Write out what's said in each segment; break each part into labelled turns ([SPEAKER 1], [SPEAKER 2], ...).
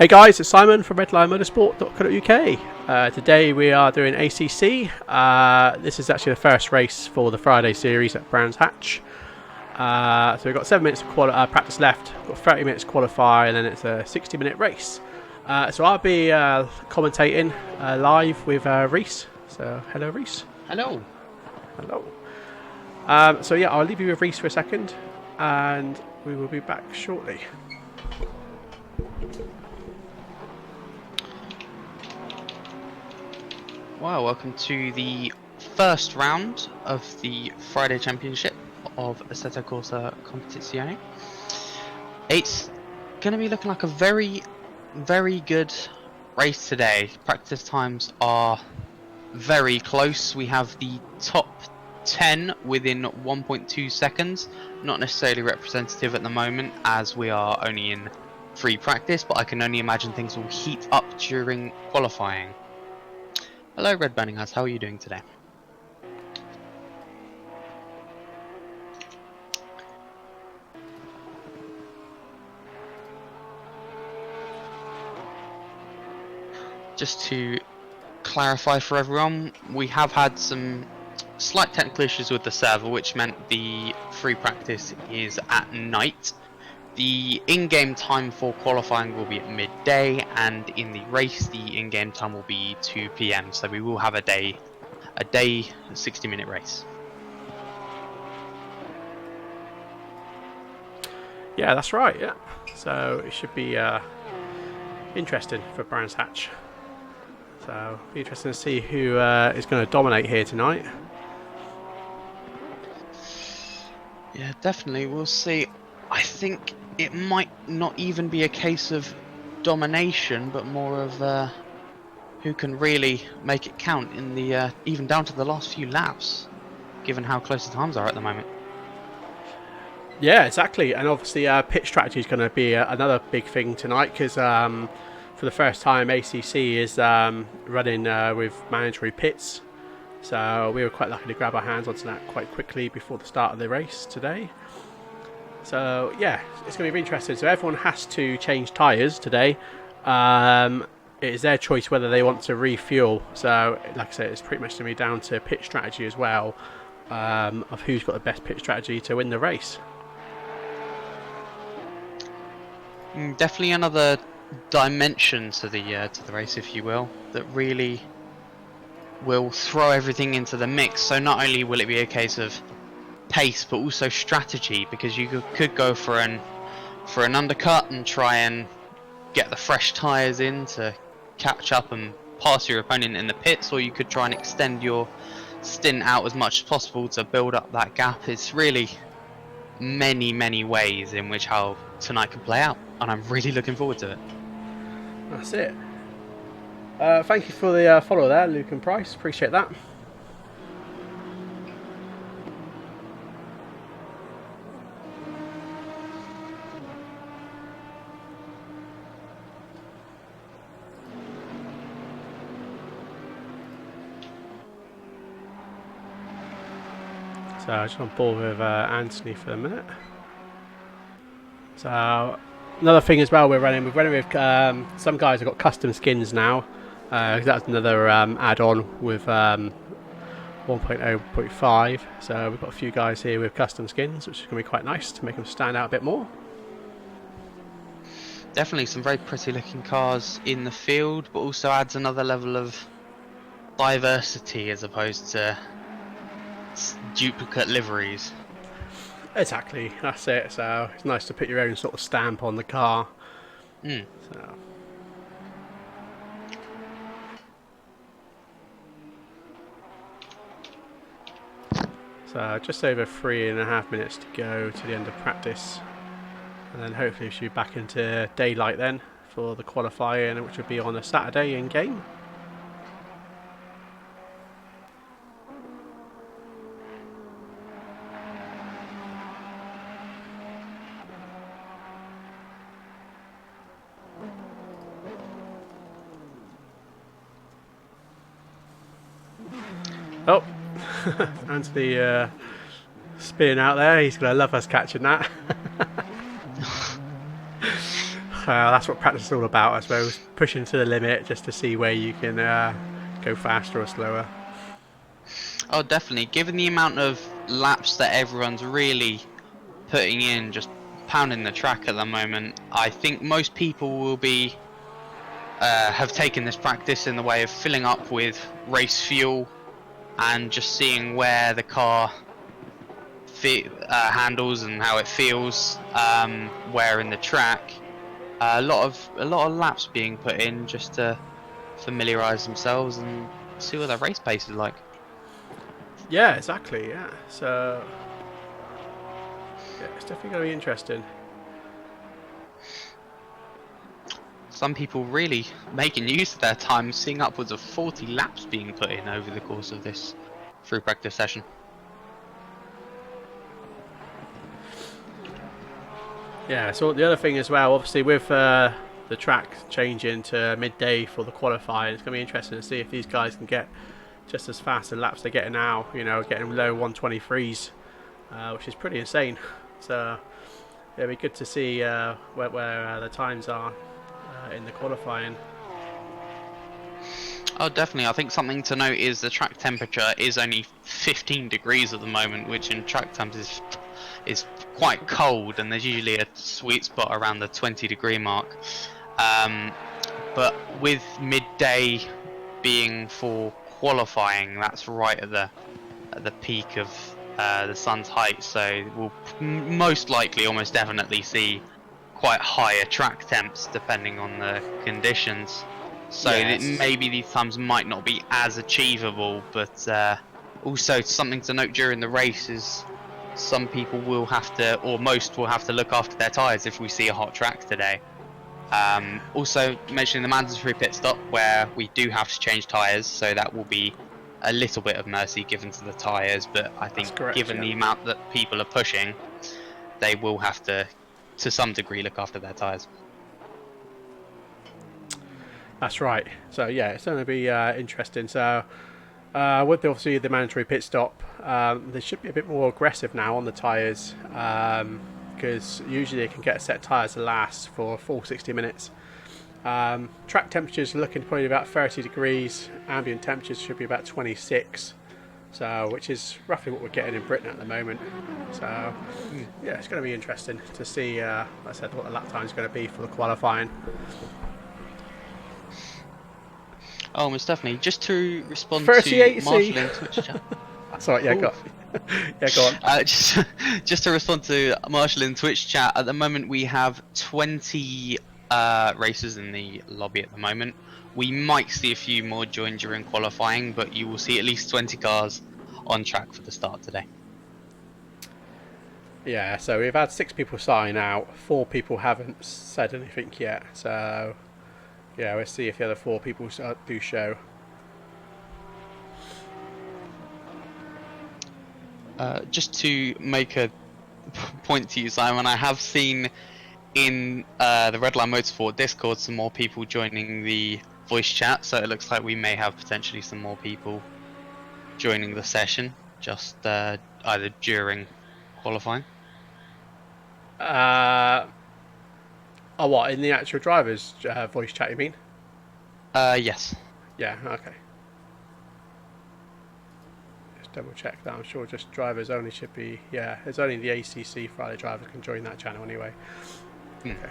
[SPEAKER 1] Hey guys, it's Simon from redlinemotorsport.co.uk. Today we are doing ACC. This is actually the first race for the Friday series at Brands Hatch. So we've got 7 minutes of practice left, we've got 30 minutes to qualify, and then it's a 60-minute race. So I'll be commentating live with Reese. So hello Reese.
[SPEAKER 2] Hello.
[SPEAKER 1] Hello. So yeah, I'll leave you with Reese for a second, and we will be back shortly.
[SPEAKER 2] Well, welcome to the first round of the Friday Championship of Assetto Corsa Competizione. It's going to be looking like a very, very good race today. Practice times are very close. We have the top 10 within 1.2 seconds. Not necessarily representative at the moment as we are only in free practice, but I can only imagine things will heat up during qualifying. Hello Red Burning House, how are you doing today? Just to clarify for everyone, we have had some slight technical issues with the server, which meant the free practice is at night. The in-game time for qualifying will be at midday, and in the race the in-game time will be 2 PM, so we will have a day 60-minute race.
[SPEAKER 1] Yeah, that's right, yeah. So it should be interesting for Brands Hatch. So it'll be interesting to see who is going to dominate here tonight.
[SPEAKER 2] Yeah, definitely, we'll see. I think it might not even be a case of domination, but more of who can really make it count in the even down to the last few laps, given how close the times are at the moment.
[SPEAKER 1] Yeah, exactly. And obviously pit strategy is going to be another big thing tonight, because for the first time ACC is running with mandatory pits. So we were quite lucky to grab our hands onto that quite quickly before the start of the race today. So yeah, it's going to be interesting. So everyone has to change tyres today. It is their choice whether they want to refuel. So like I said, it's pretty much going to be down to pit strategy as well, of who's got the best pit strategy to win the race.
[SPEAKER 2] Definitely another dimension to the race, if you will, that really will throw everything into the mix. So not only will it be a case of pace, but also strategy, because you could go for an undercut and try and get the fresh tyres in to catch up and pass your opponent in the pits, or you could try and extend your stint out as much as possible to build up that gap. It's really many ways in which how tonight can play out, and I'm really looking forward to it.
[SPEAKER 1] That's it. Thank you for the follow there, Luke and Price, appreciate that. So I just on board with Anthony for a minute. So another thing as well, we're running with some guys have got custom skins now. That's another add-on with 1.0.5. So we've got a few guys here with custom skins, which is going to be quite nice to make them stand out a bit more.
[SPEAKER 2] Definitely some very pretty looking cars in the field, but also adds another level of diversity as opposed to duplicate liveries.
[SPEAKER 1] Exactly, that's it. So it's nice to put your own sort of stamp on the car. So just over 3.5 minutes to go to the end of practice, and then hopefully we should be back into daylight then for the qualifying, which will be on a Saturday in game. Oh, Anthony spinning out there. He's going to love us catching that. That's what practice is all about, I suppose. Pushing to the limit just to see where you can go faster or slower.
[SPEAKER 2] Oh, definitely. Given the amount of laps that everyone's really putting in, just pounding the track at the moment, I think most people will be have taken this practice in the way of filling up with race fuel and just seeing where the car handles and how it feels, where in the track. A lot of laps being put in just to familiarise themselves and see what their race pace is like.
[SPEAKER 1] Yeah, exactly. Yeah, so yeah, it's definitely going to be interesting.
[SPEAKER 2] Some people really making use of their time, seeing upwards of 40 laps being put in over the course of this free practice session.
[SPEAKER 1] Yeah, so the other thing as well, obviously with the track changing to midday for the qualifying, it's going to be interesting to see if these guys can get just as fast as laps they're getting now, you know, getting low 123s, which is pretty insane. So yeah, it'll be good to see where the times are in the qualifying.
[SPEAKER 2] Oh, definitely. I think something to note is the track temperature is only 15 degrees at the moment, which in track terms is quite cold, and there's usually a sweet spot around the 20-degree mark. But with midday being for qualifying, that's right at the peak of the sun's height, so we'll most likely, almost definitely, see quite higher track temps depending on the conditions. So
[SPEAKER 1] Yes.
[SPEAKER 2] maybe these times might not be as achievable, but also something to note during the race is some people will have to, or most will have to, look after their tyres if we see a hot track today. Also mentioning the mandatory pit stop where we do have to change tyres, so that will be a little bit of mercy given to the tyres, but I think
[SPEAKER 1] correct,
[SPEAKER 2] given the amount that people are pushing, they will have to some degree look after their tyres.
[SPEAKER 1] That's right. So yeah, it's going to be interesting. So with obviously the mandatory pit stop, they should be a bit more aggressive now on the tyres, because usually they can get a set of tyres to last for a full 60 minutes. Track temperatures are looking probably about 30 degrees. Ambient temperatures should be about 26. So, which is roughly what we're getting in Britain at the moment. So, yeah, it's going to be interesting to see, like I said, what the lap time is going to be for the qualifying.
[SPEAKER 2] Oh, most definitely. Just to respond
[SPEAKER 1] 38C.
[SPEAKER 2] to Marshall in Twitch chat.
[SPEAKER 1] Sorry, yeah, go on. Yeah, go on.
[SPEAKER 2] Just to respond to Marshall in Twitch chat, at the moment we have 20 racers in the lobby at the moment. We might see a few more join during qualifying, but you will see at least 20 cars on track for the start today.
[SPEAKER 1] Yeah, so we've had 6 people sign out. 4 people haven't said anything yet. So, yeah, we'll see if the other 4 people do show.
[SPEAKER 2] Just to make a point to you, Simon, I have seen in the Redline Motorsport Discord some more people joining the voice chat, so it looks like we may have potentially some more people joining the session, just either during qualifying.
[SPEAKER 1] Oh, what, in the actual driver's voice chat, you mean?
[SPEAKER 2] Yes.
[SPEAKER 1] Yeah, okay. Just double check that. I'm sure just drivers only should be... Yeah, it's only the ACC Friday drivers can join that channel anyway. Okay.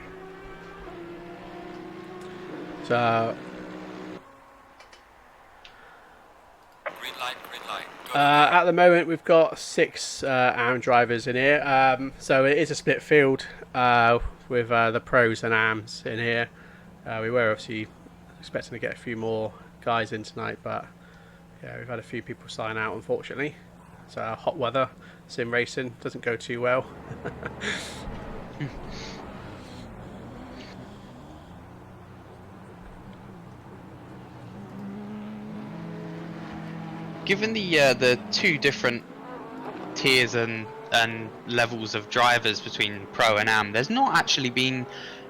[SPEAKER 1] So...
[SPEAKER 3] Green light, green light.
[SPEAKER 1] at the moment, we've got 6 AM drivers in here. So it is a split field with the pros and AMs in here. We were obviously expecting to get a few more guys in tonight, but yeah, we've had a few people sign out, unfortunately. So hot weather, sim racing doesn't go too well.
[SPEAKER 2] Given the 2 different tiers and levels of drivers between Pro and Am, there's not actually been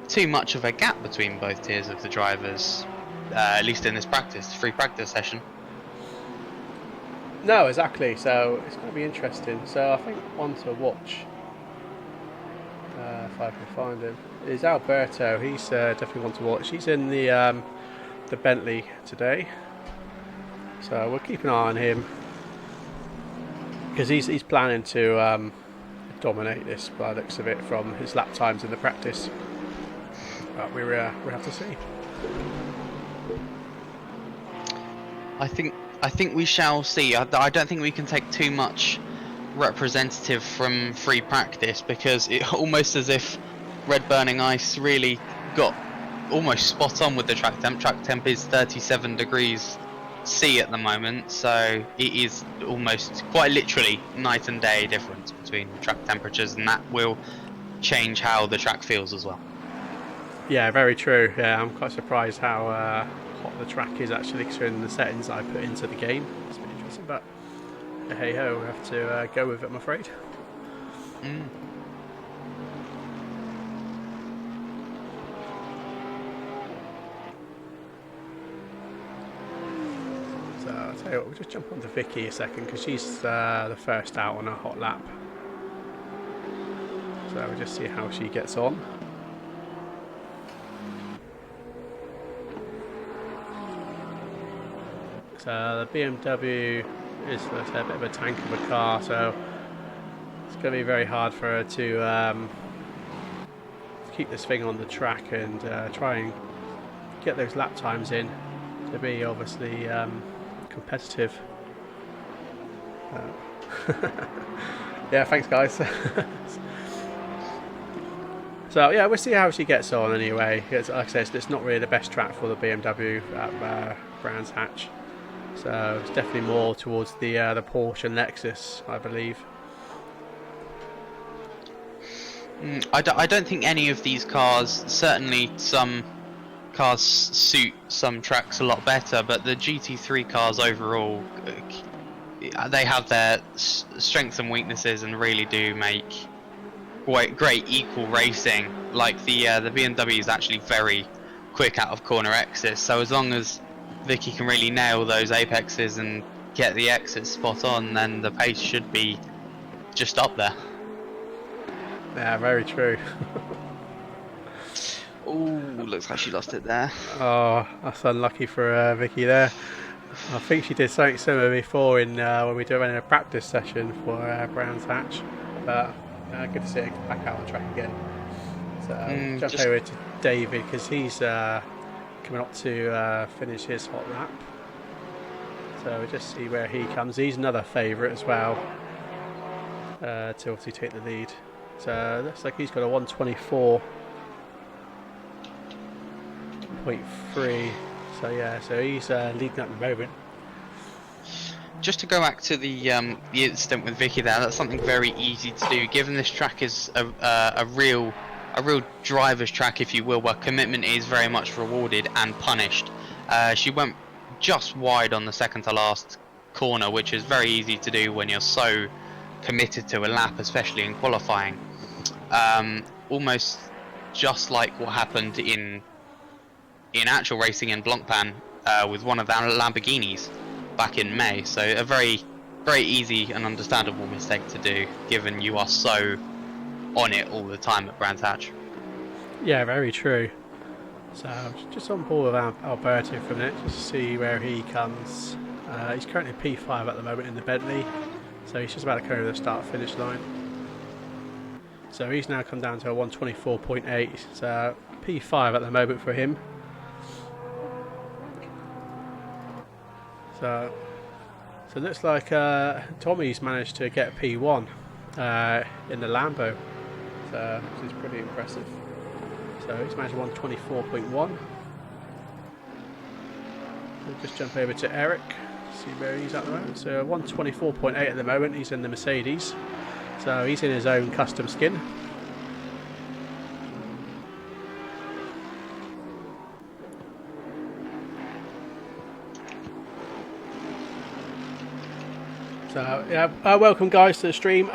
[SPEAKER 2] too much of a gap between both tiers of the drivers, at least in this free practice session.
[SPEAKER 1] No, exactly. So it's going to be interesting. So I think one to watch, if I can find him. Is Alberto. He's definitely one to watch. He's in the Bentley today, so we'll keep an eye on him because he's planning to dominate this by the looks of it from his lap times in the practice. But we have to see.
[SPEAKER 2] I think we shall see. I don't think we can take too much representative from free practice, because it almost as if Red Burning Ice really got almost spot on with the track temp. Track temp is 37 degrees C at the moment, so it is almost quite literally night and day difference between track temperatures, and that will change how the track feels as well.
[SPEAKER 1] Yeah, very true. Yeah, I'm quite surprised how hot the track is actually, considering the settings I put into the game. It's been interesting, but hey ho, we have to go with it, I'm afraid. So I'll tell you what, we'll just jump onto Vicky a second, because she's the first out on a hot lap. So we'll just see how she gets on. So the BMW is a bit of a tank of a car, so it's going to be very hard for her to keep this thing on the track and try and get those lap times in to be obviously competitive. Yeah, thanks guys. So yeah, we'll see how she gets on anyway. Like I said, it's not really the best track for the BMW at Brands Hatch. So it's definitely more towards the Porsche and Lexus, I believe.
[SPEAKER 2] I don't think any of these cars, certainly some cars suit some tracks a lot better, but the GT3 cars overall, they have their strengths and weaknesses and really do make great equal racing. Like the BMW is actually very quick out of corner exits, so as long as Vicky can really nail those apexes and get the exits spot on, then the pace should be just up there.
[SPEAKER 1] Yeah, very true.
[SPEAKER 2] Ooh, looks like she lost it there.
[SPEAKER 1] Oh, that's unlucky for Vicky there. I think she did something similar before in when we were running a practice session for Brands Hatch. But good to see her back out on track again. So jump over to David, because he's coming up to finish his hot lap. So we'll just see where he comes. He's another favourite as well to obviously take the lead. So looks like he's got a 124.3. So yeah, so he's leading at the moment.
[SPEAKER 2] Just to go back to the incident with Vicky there, that's something very easy to do, given this track is a real driver's track, if you will, where commitment is very much rewarded and punished. She went just wide on the second to last corner, which is very easy to do when you're so committed to a lap, especially in qualifying. Almost just like what happened in actual racing in Blancpain with one of our Lamborghinis back in May. So a very easy and understandable mistake to do, given you are so on it all the time at Brands Hatch.
[SPEAKER 1] Yeah, very true. So just on board with Alberto for a minute, just to see where he comes. He's currently P5 at the moment in the Bentley, so he's just about to come over the start-finish line. So he's now come down to a 124.8, so P5 at the moment for him. So it looks like Tommy's managed to get P1 in the Lambo, so which is pretty impressive. So he's managed 124.1. We'll just jump over to Eric, see where he's at the moment. So 124.8 at the moment. He's in the Mercedes, so he's in his own custom skin. So yeah, welcome guys to the stream.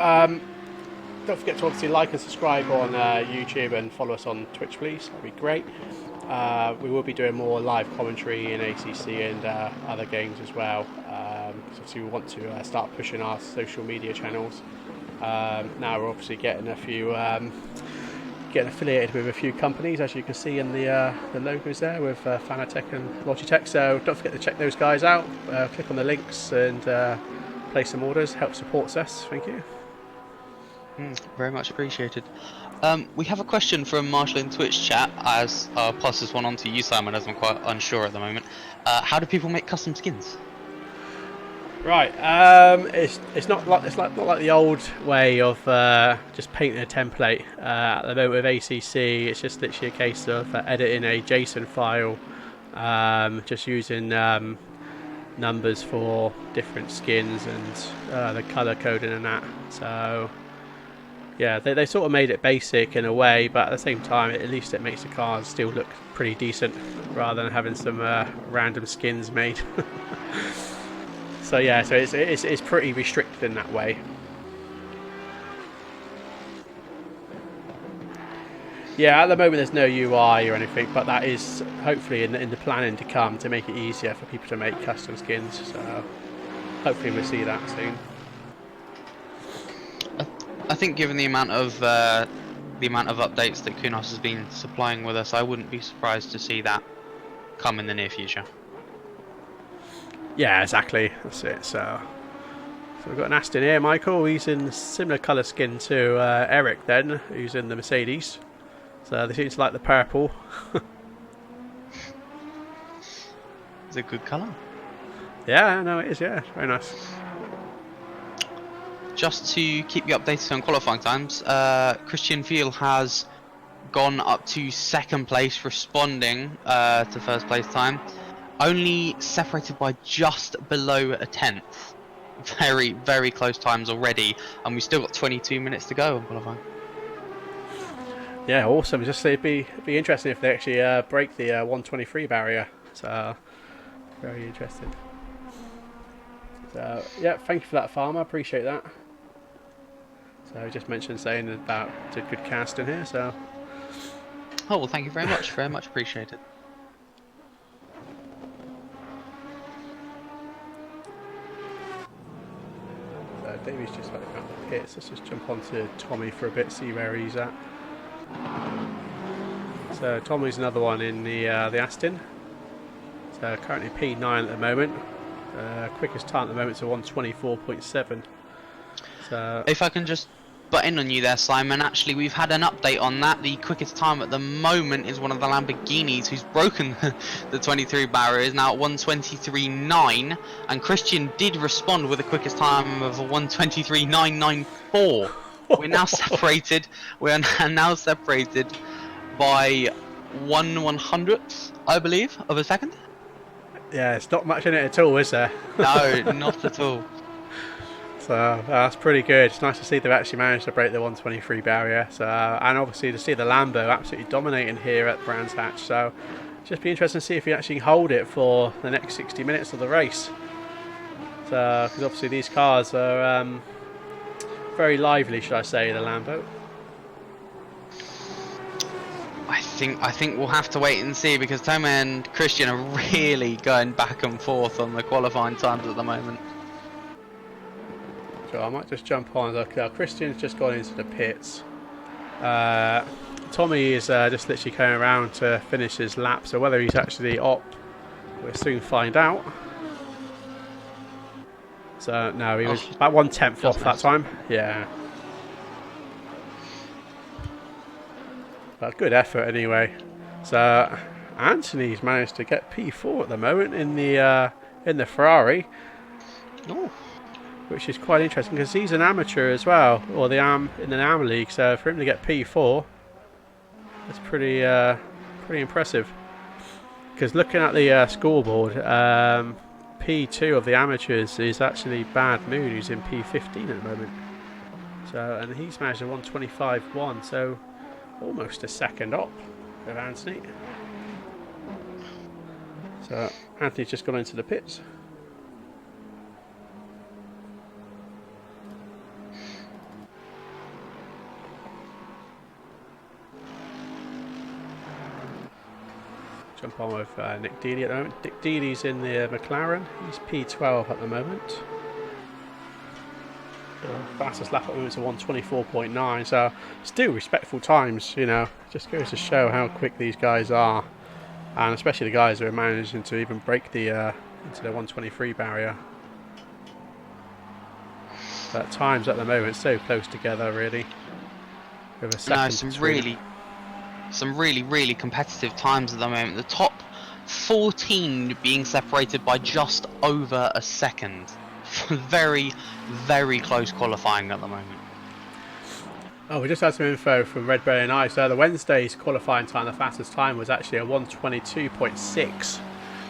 [SPEAKER 1] Don't forget to obviously like and subscribe on YouTube and follow us on Twitch, please. That'd be great. We will be doing more live commentary in ACC and other games as well. Obviously, we want to start pushing our social media channels. Now we're obviously getting a few getting affiliated with a few companies, as you can see in the logos there, with Fanatec and Logitech. So don't forget to check those guys out. Click on the links and place some orders. Help supports us. Thank you.
[SPEAKER 2] Very much appreciated. We have a question from Marshall in Twitch chat, as I'll pass this one on to you, Simon, as I'm quite unsure at the moment. How do people make custom skins?
[SPEAKER 1] Right, it's not like the old way of just painting a template. At the moment with ACC, it's just literally a case of editing a JSON file, just using numbers for different skins and the color coding and that. So yeah, they sort of made it basic in a way, but at the same time, at least it makes the cars still look pretty decent, rather than having some random skins made. So yeah, so it's pretty restricted in that way. Yeah, at the moment there's no UI or anything, but that is hopefully in the planning to come to make it easier for people to make custom skins. So hopefully we'll see that soon.
[SPEAKER 2] I think given the amount of updates that Kunos has been supplying with us, I wouldn't be surprised to see that come in the near future.
[SPEAKER 1] Yeah, exactly. That's it. So we've got an Aston here, Michael. He's in similar colour skin to Eric then, who's in the Mercedes. So they seem to like the purple.
[SPEAKER 2] It's a good colour.
[SPEAKER 1] Yeah, no, it is. Yeah, very nice.
[SPEAKER 2] Just to keep you updated on qualifying times, Christian Fiel has gone up to second place, responding to first place time. Only separated by just below a tenth. Very, very close times already, and we've still got 22 minutes to go on qualifying.
[SPEAKER 1] Yeah, awesome. Just it'd be interesting if they actually break the 123 barrier. So very interesting. So yeah, thank you for that, Farmer. Appreciate that. So I just mentioned saying about did good casting here. So
[SPEAKER 2] oh well, thank you very much. Very much appreciated.
[SPEAKER 1] Davey's just back out the pits. Let's just jump onto Tommy for a bit, see where he's at. So Tommy's another one in the Aston. So currently P9 at the moment. Quickest time at the moment is 124.7. So
[SPEAKER 2] if I can just butt in on you there, Simon, actually we've had an update on that. The quickest time at the moment is one of the Lamborghinis who's broken the 23 barrier, is now at 123.9, and Christian did respond with the quickest time of 123.994. We're now separated. We are now separated by 1/100th, I believe, of a second.
[SPEAKER 1] yeah, it's not much in it at all, is there?
[SPEAKER 2] No, not at all.
[SPEAKER 1] So that's pretty good. It's nice to see they've actually managed to break the 123 barrier. So and obviously to see the Lambo absolutely dominating here at Brands Hatch. So just be interesting to see if he actually hold it for the next 60 minutes of the race. So because obviously these cars are very lively, should I say, the Lambo.
[SPEAKER 2] I think we'll have to wait and see, because Tom and Christian are really going back and forth on the qualifying times at the moment.
[SPEAKER 1] So I might just jump on. Christian's just gone into the pits. Tommy is just literally coming around to finish his lap. So whether he's actually op, we'll soon find out. So no, he was about 1/10 off that time. Yeah. But good effort anyway. So Anthony's managed to get P4 at the moment in the Ferrari.
[SPEAKER 2] Oh.
[SPEAKER 1] Which is quite interesting because he's an amateur as well, or in the AM League. So for him to get P4, that's pretty impressive. Because looking at the scoreboard, P2 of the amateurs is actually Bad Moon, who's in P15 at the moment. So and he's managed a 125.1, so almost a second up of Anthony. So Anthony's just gone into the pits. Jump on with Nick Dealey at the moment. Nick Dealey's in the McLaren. He's P12 at the moment. Fastest lap at the moment is a 1:24.9, so still respectful times, you know. Just goes to show how quick these guys are, and especially the guys who are managing to even break the into the 1:23 barrier. But times at the moment so close together, really. With a second
[SPEAKER 2] some really competitive times at the moment. The top 14 being separated by just over a second. Very close qualifying at the moment.
[SPEAKER 1] Oh, we just had some info from Redburn and I. So the Wednesday's qualifying time, the fastest time was actually a 1:22.6.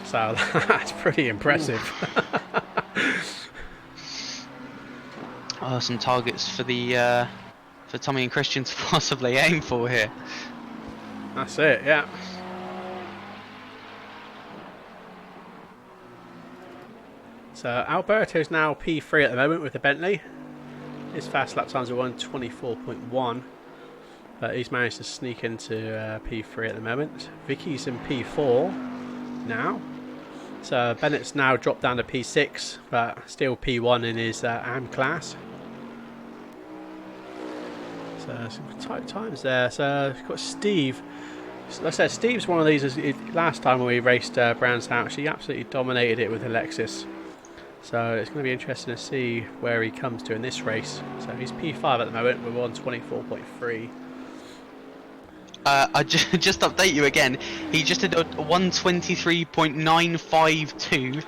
[SPEAKER 1] So that's pretty impressive.
[SPEAKER 2] Some targets for the for Tommy and Christian to possibly aim for here.
[SPEAKER 1] That's it, yeah. So Alberto's now P3 at the moment with the Bentley. His fast lap times are 1:24.1, but he's managed to sneak into P3 at the moment. Vicky's in P4 now. So Bennett's now dropped down to P6, but still P1 in his AM class. So some tight times there. So we've got Steve. Like I said, Steve's one of these. Last time when we raced Brands Hatch, he absolutely dominated it with the Lexus. So it's going to be interesting to see where he comes to in this race. So he's P5 at the moment with 1:24.3.
[SPEAKER 2] I just update you again. He just did a 1:23.952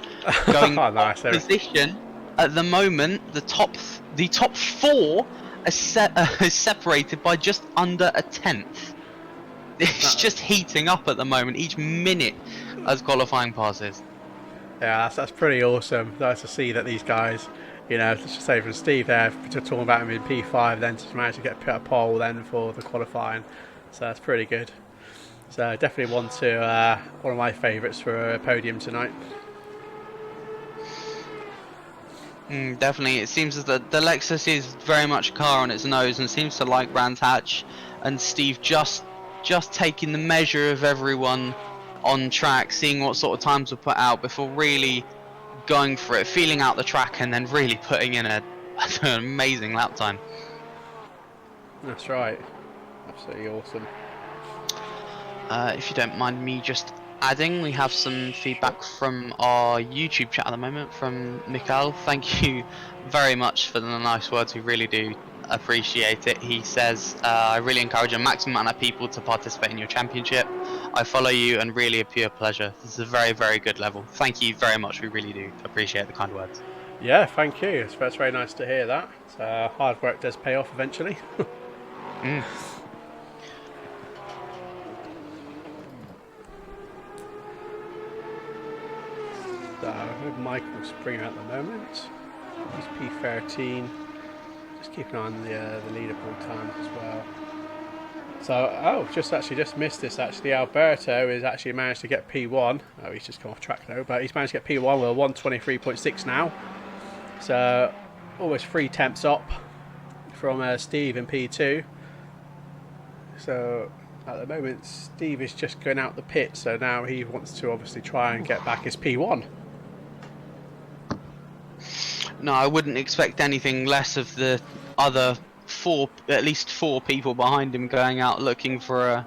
[SPEAKER 2] going
[SPEAKER 1] nice,
[SPEAKER 2] position. At the moment, the top 4 is separated by just under a tenth. It's just heating up at the moment. Each minute as qualifying passes.
[SPEAKER 1] Yeah, that's pretty awesome. Nice to see that these guys, you know, let's just say from Steve there, to talk about him in P5, then to manage to get a pole then for the qualifying. So that's pretty good. So definitely one of my favourites for a podium tonight.
[SPEAKER 2] Definitely, it seems as that the Lexus is very much a car on its nose and seems to like Brands Hatch, and Steve just taking the measure of everyone on track, seeing what sort of times were put out before really going for it, feeling out the track, and then really putting in an amazing lap time.
[SPEAKER 1] That's right. Absolutely awesome.
[SPEAKER 2] If you don't mind me just adding, we have some feedback from our YouTube chat at the moment from Mikhail. Thank you very much for the nice words. We really do appreciate it. He says, I really encourage a maximum amount of people to participate in your championship. I follow you and really a pure pleasure. This is a very good level. Thank you very much. We really do appreciate the kind words.
[SPEAKER 1] Yeah, thank you. It's very nice to hear that. So hard work does pay off eventually. So with Michael Springer at the moment, he's P13. Just keep an eye on the leaderboard time as well. So just missed this actually. Alberto has actually managed to get P1. Oh, he's just come off track though, but he's managed to get P1 with a 1:23.6 now. So almost 3 temps up from Steve in P2. So at the moment Steve is just going out the pit, so now he wants to obviously try and get back his P1.
[SPEAKER 2] No, I wouldn't expect anything less of the other at least four people behind him going out looking for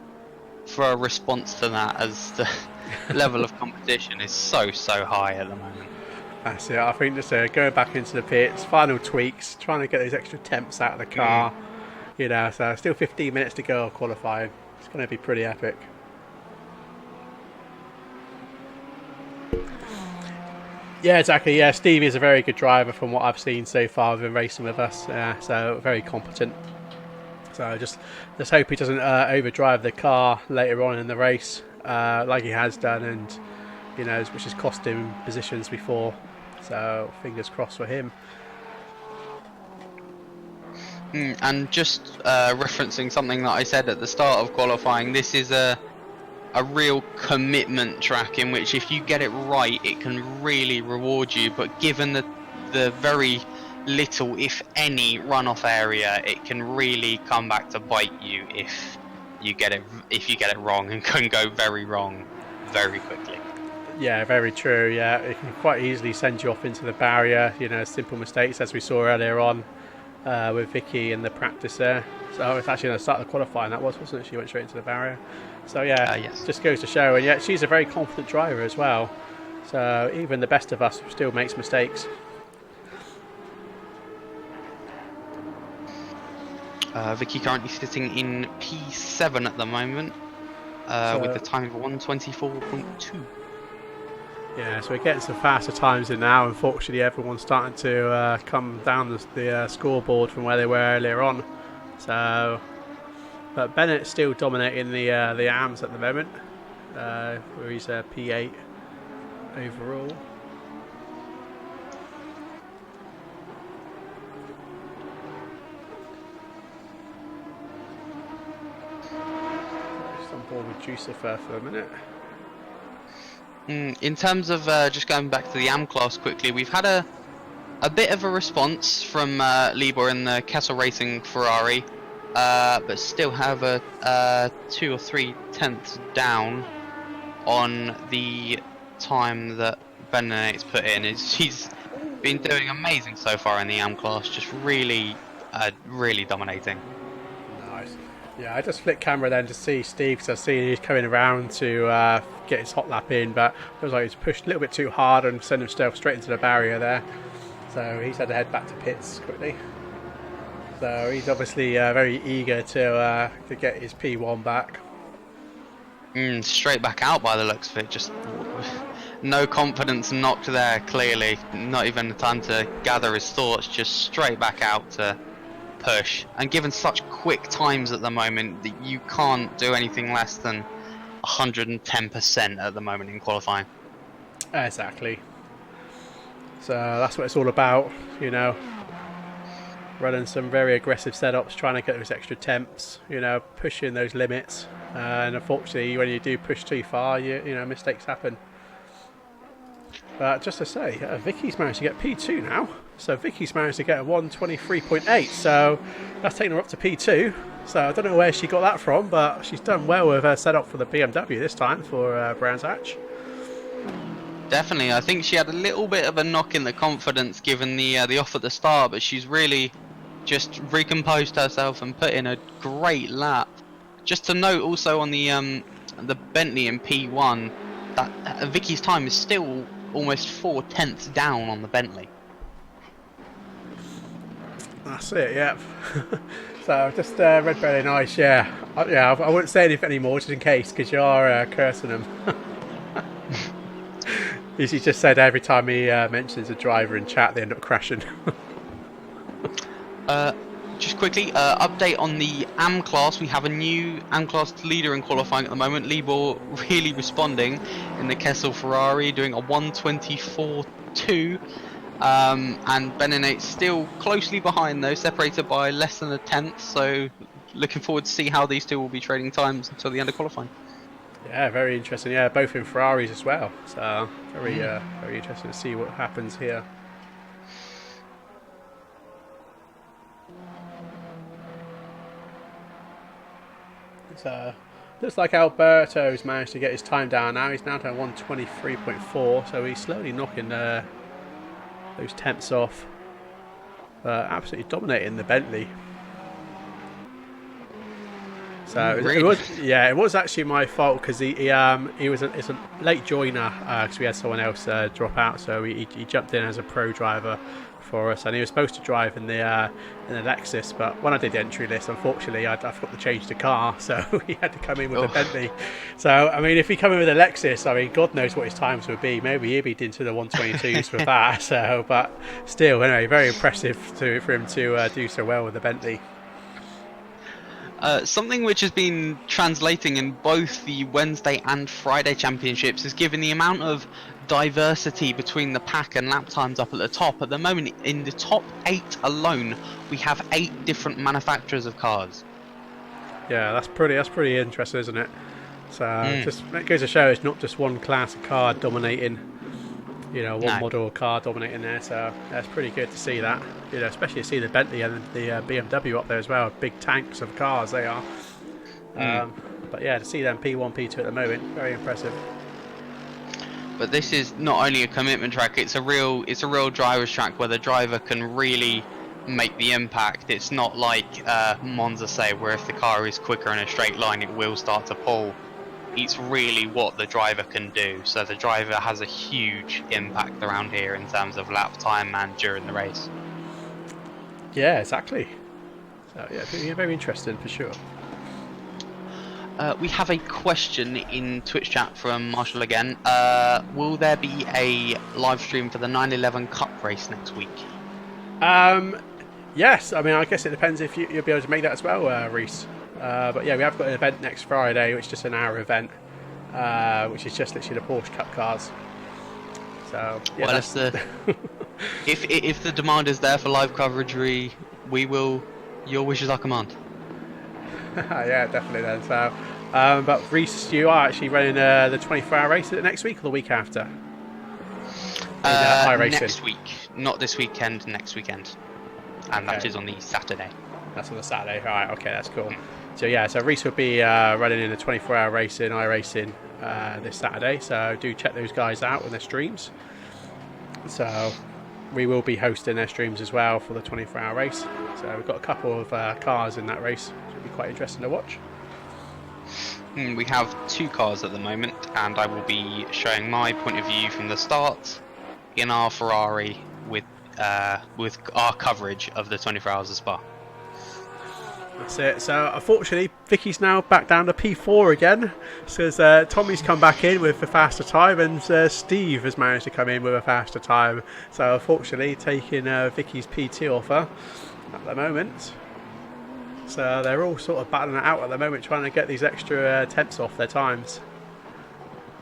[SPEAKER 2] a response to that, as the level of competition is so high at the moment.
[SPEAKER 1] That's it. I think just going back into the pits, final tweaks, trying to get those extra temps out of the car. You know, so still 15 minutes to go of qualifying. It's going to be pretty epic. Yeah, exactly. Yeah, Steve is a very good driver from what I've seen so far. Been racing with us, so very competent. So just hope he doesn't overdrive the car later on in the race, like he has done, and you know, which has cost him positions before. So fingers crossed for him.
[SPEAKER 2] And just referencing something that I said at the start of qualifying, this is a real commitment track in which if you get it right it can really reward you, but given the very little, if any, runoff area, it can really come back to bite you if you get it wrong, and can go very wrong very quickly.
[SPEAKER 1] Yeah, very true. Yeah, it can quite easily send you off into the barrier, you know, simple mistakes as we saw earlier on. with Vicky in the practice there. So it's actually the start of the qualifying, that wasn't it? She went straight into the barrier. So yeah,
[SPEAKER 2] Yes.
[SPEAKER 1] just goes to show. And yet she's a very confident driver as well. So even the best of us still makes mistakes.
[SPEAKER 2] Vicky currently sitting in P7 at the moment, with the time of 1:24.2.
[SPEAKER 1] Yeah, so we're getting some faster times in now. Unfortunately, everyone's starting to come down the scoreboard from where they were earlier on. So, but Bennett's still dominating the AMs at the moment, where he's P8 overall. Just on board with Jucifer for a minute.
[SPEAKER 2] In terms of just going back to the AM class quickly, we've had a bit of a response from Libor in the Kessel Racing Ferrari, but still have a 2 or 3 tenths down on the time that Bennett's put in. He's been doing amazing so far in the AM class, just really dominating.
[SPEAKER 1] Nice. Yeah, I just flicked camera then to see Steve, because I see he's coming around to get his hot lap in, but it was like he's pushed a little bit too hard and sent himself straight into the barrier there. So he's had to head back to pits quickly. So he's obviously very eager to get his P1 back.
[SPEAKER 2] Straight back out by the looks of it, just no confidence knocked there, clearly. Not even the time to gather his thoughts, just straight back out to push. And given such quick times at the moment, that you can't do anything less than 110% at the moment in qualifying.
[SPEAKER 1] Exactly. So that's what it's all about, you know. Running some very aggressive setups, trying to get those extra temps, you know, pushing those limits. And unfortunately, when you do push too far, you know, mistakes happen. But just to say, Vicky's managed to get P2 now. So Vicky's managed to get a 1:23.8. So that's taken her up to P2. So I don't know where she got that from, but she's done well with her setup for the BMW this time for Brands Hatch.
[SPEAKER 2] Definitely, I think she had a little bit of a knock in the confidence given the off at the start, but she's really just recomposed herself and put in a great lap. Just to note also on the Bentley in P1 that Vicky's time is still almost 4 tenths down on the Bentley.
[SPEAKER 1] That's it, yep. So just read very nice, yeah. I wouldn't say anything anymore just in case, because you are cursing him. He just said every time he mentions a driver in chat, they end up crashing.
[SPEAKER 2] Just quickly, update on the AM class. We have a new AM class leader in qualifying at the moment. Libor really responding in the Kessel Ferrari, doing a 1:24.2. And Ben and Nate still closely behind though, separated by less than a tenth. So looking forward to see how these two will be trading times until the end of qualifying.
[SPEAKER 1] Yeah, very interesting. Yeah, both in Ferraris as well. So very interesting to see what happens here. So looks like Alberto's managed to get his time down now. He's now down 1:23.4. So he's slowly knocking those temps off. Absolutely dominating the Bentley. So it was actually my fault because he was a late joiner because we had someone else drop out, so he jumped in as a pro driver for us, and he was supposed to drive in the Lexus, but when I did the entry list, unfortunately I forgot to change the car, so he had to come in with a Bentley. So I mean, if he come in with a Lexus, I mean, God knows what his times would be. Maybe he'd be into the 1:22s with that. So, but still, anyway, very impressive for him to do so well with the Bentley.
[SPEAKER 2] Something which has been translating in both the Wednesday and Friday championships is given the amount of diversity between the pack and lap times up at the top. At the moment, in the top 8 alone, we have 8 different manufacturers of cars.
[SPEAKER 1] Yeah, that's pretty interesting, isn't it? So just it goes to show it's not just one class of car dominating, you know, one model of car dominating there. So that's pretty good to see that, you know, especially to see the Bentley and the BMW up there as well. Big tanks of cars they are. But yeah, to see them P1, P2 at the moment, very impressive.
[SPEAKER 2] But this is not only a commitment track; it's a real driver's track where the driver can really make the impact. It's not like Monza say, where if the car is quicker in a straight line, it will start to pull. It's really what the driver can do. So the driver has a huge impact around here in terms of lap time and during the race.
[SPEAKER 1] Yeah, exactly. So yeah, very interesting for sure.
[SPEAKER 2] We have a question in Twitch chat from Marshall again. Will there be a live stream for the 911 Cup race next week?
[SPEAKER 1] Yes, I mean, I guess it depends if you'll be able to make that as well, Reese. But yeah, we have got an event next Friday, which is just an hour event, which is just literally the Porsche Cup cars. So yeah,
[SPEAKER 2] well, if the demand is there for live coverage, we will. Your wishes are command.
[SPEAKER 1] Yeah, definitely then. So, but Reese, you are actually running the 24-hour race next week or the week after?
[SPEAKER 2] Next week, not this weekend. Next weekend, and
[SPEAKER 1] okay.
[SPEAKER 2] That is on the Saturday.
[SPEAKER 1] That's on the Saturday. All right, okay, that's cool. So yeah, so Reese will be running in the 24-hour racing, iRacing this Saturday. So do check those guys out on their streams. So we will be hosting their streams as well for the 24-hour race. So we've got a couple of cars in that race, which will be quite interesting to watch.
[SPEAKER 2] We have 2 cars at the moment, and I will be showing my point of view from the start in our Ferrari with our coverage of the 24 hours of Spa.
[SPEAKER 1] That's it. So unfortunately, Vicky's now back down to P4 again. So Tommy's come back in with a faster time, and Steve has managed to come in with a faster time. So unfortunately, taking Vicky's P2 off her at the moment. So they're all sort of battling it out at the moment, trying to get these extra tenths off their times.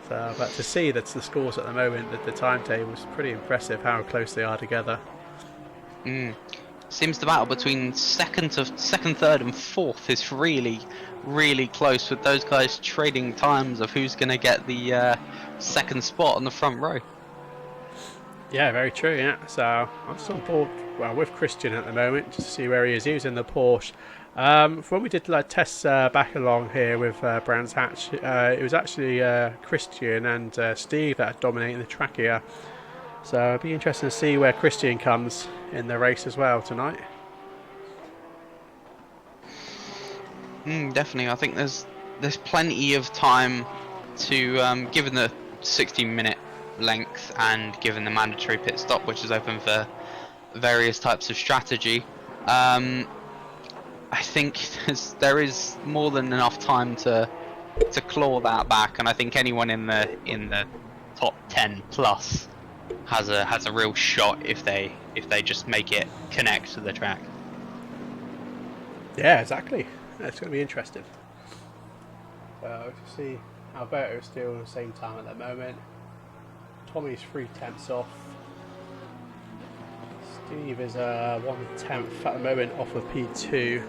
[SPEAKER 1] So, but to see the scores at the moment, the timetable is pretty impressive how close they are together.
[SPEAKER 2] Seems the battle between second, third, and fourth is really, really close, with those guys trading times of who's going to get the second spot on the front row.
[SPEAKER 1] Yeah, very true. Yeah, so I'm just on board with Christian at the moment, just to see where he is. He was in the Porsche. From when we did tests back along here with Brands Hatch, it was actually Christian and Steve that are dominating the track here. So it'd be interesting to see where Christian comes in the race as well tonight.
[SPEAKER 2] Definitely, I think there's plenty of time to, given the 16-minute length and given the mandatory pit stop, which is open for various types of strategy. I think there is more than enough time to claw that back, and I think anyone in the top 10 plus has a real shot if they just make it connect to the track.
[SPEAKER 1] Yeah, exactly. It's going to be interesting. So to see Alberto's still at the same time at the moment. Tommy's 3 tenths off. Steve is 1/10 at the moment off of P2.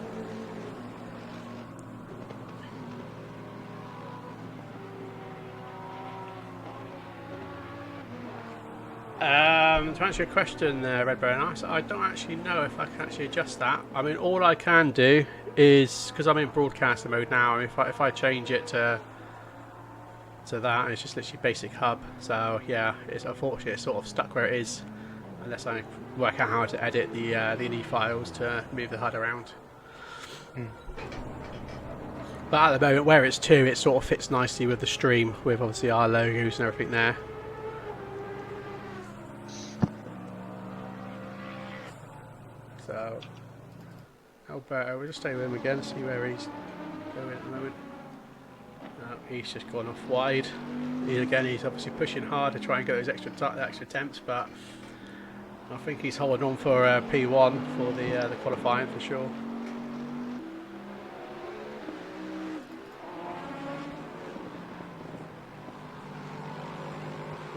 [SPEAKER 1] To answer your question, Redburn, I don't actually know if I can actually adjust that. I mean, all I can do is, because I'm in broadcaster mode now, if I change it to that, it's just literally basic hub. So yeah, it's unfortunately it's sort of stuck where it is, unless I work out how to edit the INI files to move the HUD around. But at the moment, where it's 2, it sort of fits nicely with the stream, with obviously our logos and everything there. So Alberto, we'll just stay with him again, see where he's going at the moment. He's just gone off wide. He's obviously pushing hard to try and get those extra temps, but I think he's holding on for P1 for the qualifying for sure.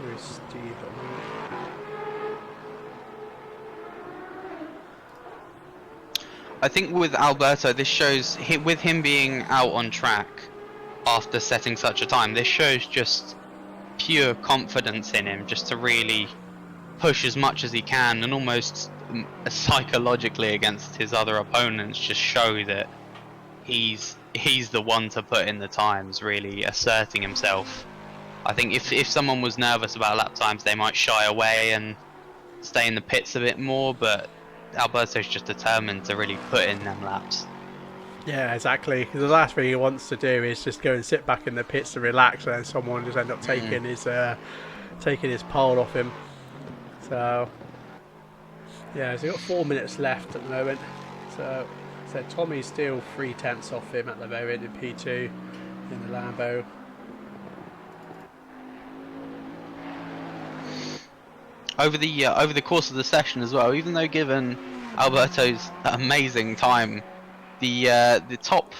[SPEAKER 1] Where is Steve at the moment?
[SPEAKER 2] I think with Alberto, this shows, with him being out on track after setting such a time, this shows just pure confidence in him, just to really push as much as he can and almost psychologically against his other opponents, just show that he's the one to put in the times, really asserting himself. I think if someone was nervous about lap times, they might shy away and stay in the pits a bit more, but Alberto's just determined to really put in them laps.
[SPEAKER 1] Yeah, exactly. 'Cause the last thing he wants to do is just go and sit back in the pits and relax, and then someone just end up taking his pole off him. So yeah, so he's got 4 minutes left at the moment. So Tommy's still 3/10 off him at the moment in P2 in the Lambo.
[SPEAKER 2] Over the course of the session as well, even though given Alberto's amazing time, the top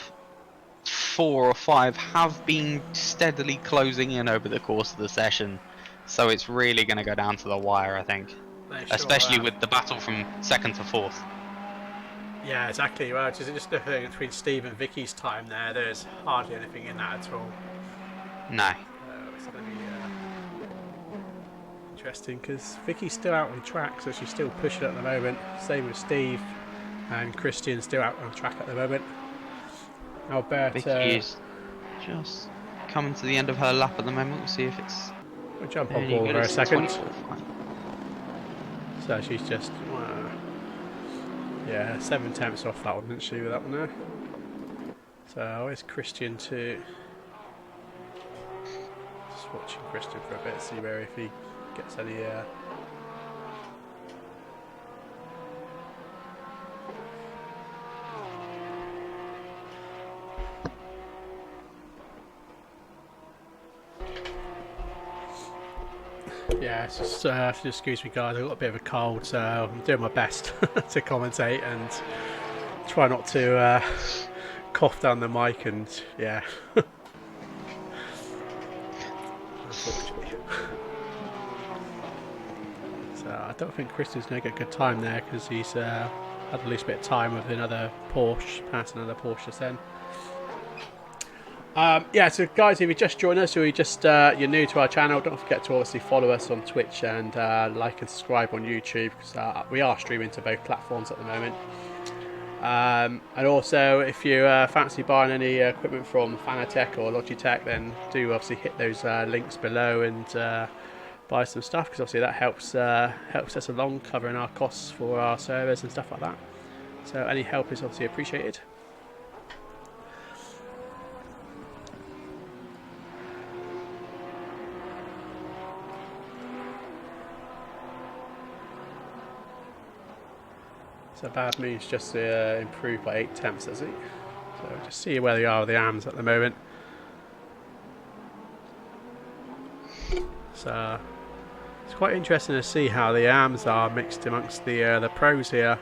[SPEAKER 2] 4 or 5 have been steadily closing in over the course of the session, so it's really going to go down to the wire, I think. Especially with the battle from 2nd to 4th.
[SPEAKER 1] Yeah, exactly. Well, just the thing between Steve and Vicky's time there. There's hardly anything in that at all.
[SPEAKER 2] No.
[SPEAKER 1] It's going to be interesting because Vicky's still out on track, so she's still pushing at the moment. Same with Steve, and Christian's still out on track at the moment. Alberto.
[SPEAKER 2] Vicky is just coming to the end of her lap at the moment. We'll see if it's.
[SPEAKER 1] We'll jump on board for a second.
[SPEAKER 2] 24.
[SPEAKER 1] So she's just, 7/10 off that one, isn't she, with that one there? So where's Christian to? Just watching Christian for a bit, see where if he gets any. Yeah, it's just excuse me guys, I've got a bit of a cold, so I'm doing my best to commentate and try not to cough down the mic and yeah. Unfortunately. So I don't think Christian's going to get a good time there because he's had at least a bit of time with another Porsche, past another Porsche just then. So guys, if you just joined us or you're new to our channel, don't forget to obviously follow us on Twitch and like and subscribe on YouTube because we are streaming to both platforms at the moment. And also, if you fancy buying any equipment from Fanatec or Logitech, then do obviously hit those links below and buy some stuff because obviously that helps us along covering our costs for our servers and stuff like that. So any help is obviously appreciated. So bad news just improved by 8/10, does it? So just see where they are with the arms at the moment. So it's quite interesting to see how the arms are mixed amongst the pros here.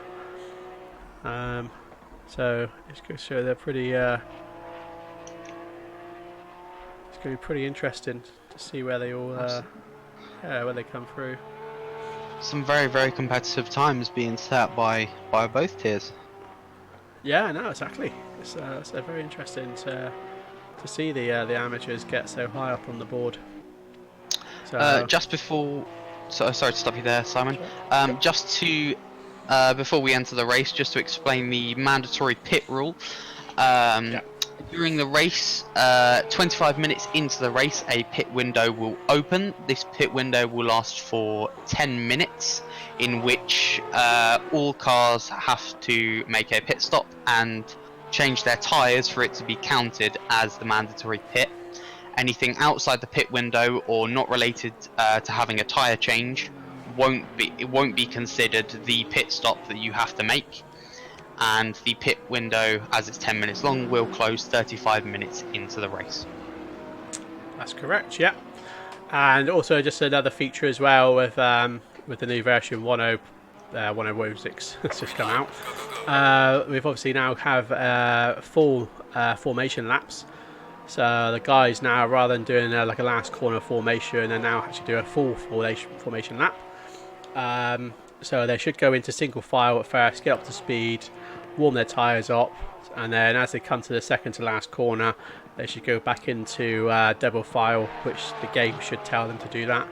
[SPEAKER 1] So it's going to show they're pretty. It's going to be pretty interesting to see where they all where they come through.
[SPEAKER 2] Some very, very competitive times being set by both tiers.
[SPEAKER 1] Yeah, no, exactly. It's very interesting to see the amateurs get so high up on the board. So,
[SPEAKER 2] just before, sorry to stop you there, Simon. Sure. Just to before we enter the race, just to explain the mandatory pit rule. During the race, 25 minutes into the race, a pit window will open. This pit window will last for 10 minutes, in which all cars have to make a pit stop and change their tyres for it to be counted as the mandatory pit. Anything outside the pit window or not related to having a tyre change won't be considered the pit stop that you have to make. And the pit window, as it's 10 minutes long, will close 35 minutes into the race.
[SPEAKER 1] That's correct, yeah. And also just another feature as well with the new version 1.0.6 that's just come out. We've obviously now have full formation laps. So the guys now, rather than doing like a last corner formation, they now actually do a full formation lap. So they should go into single file at first, get up to speed, warm their tyres up, and then as they come to the second to last corner, they should go back into double file, which the game should tell them to do that.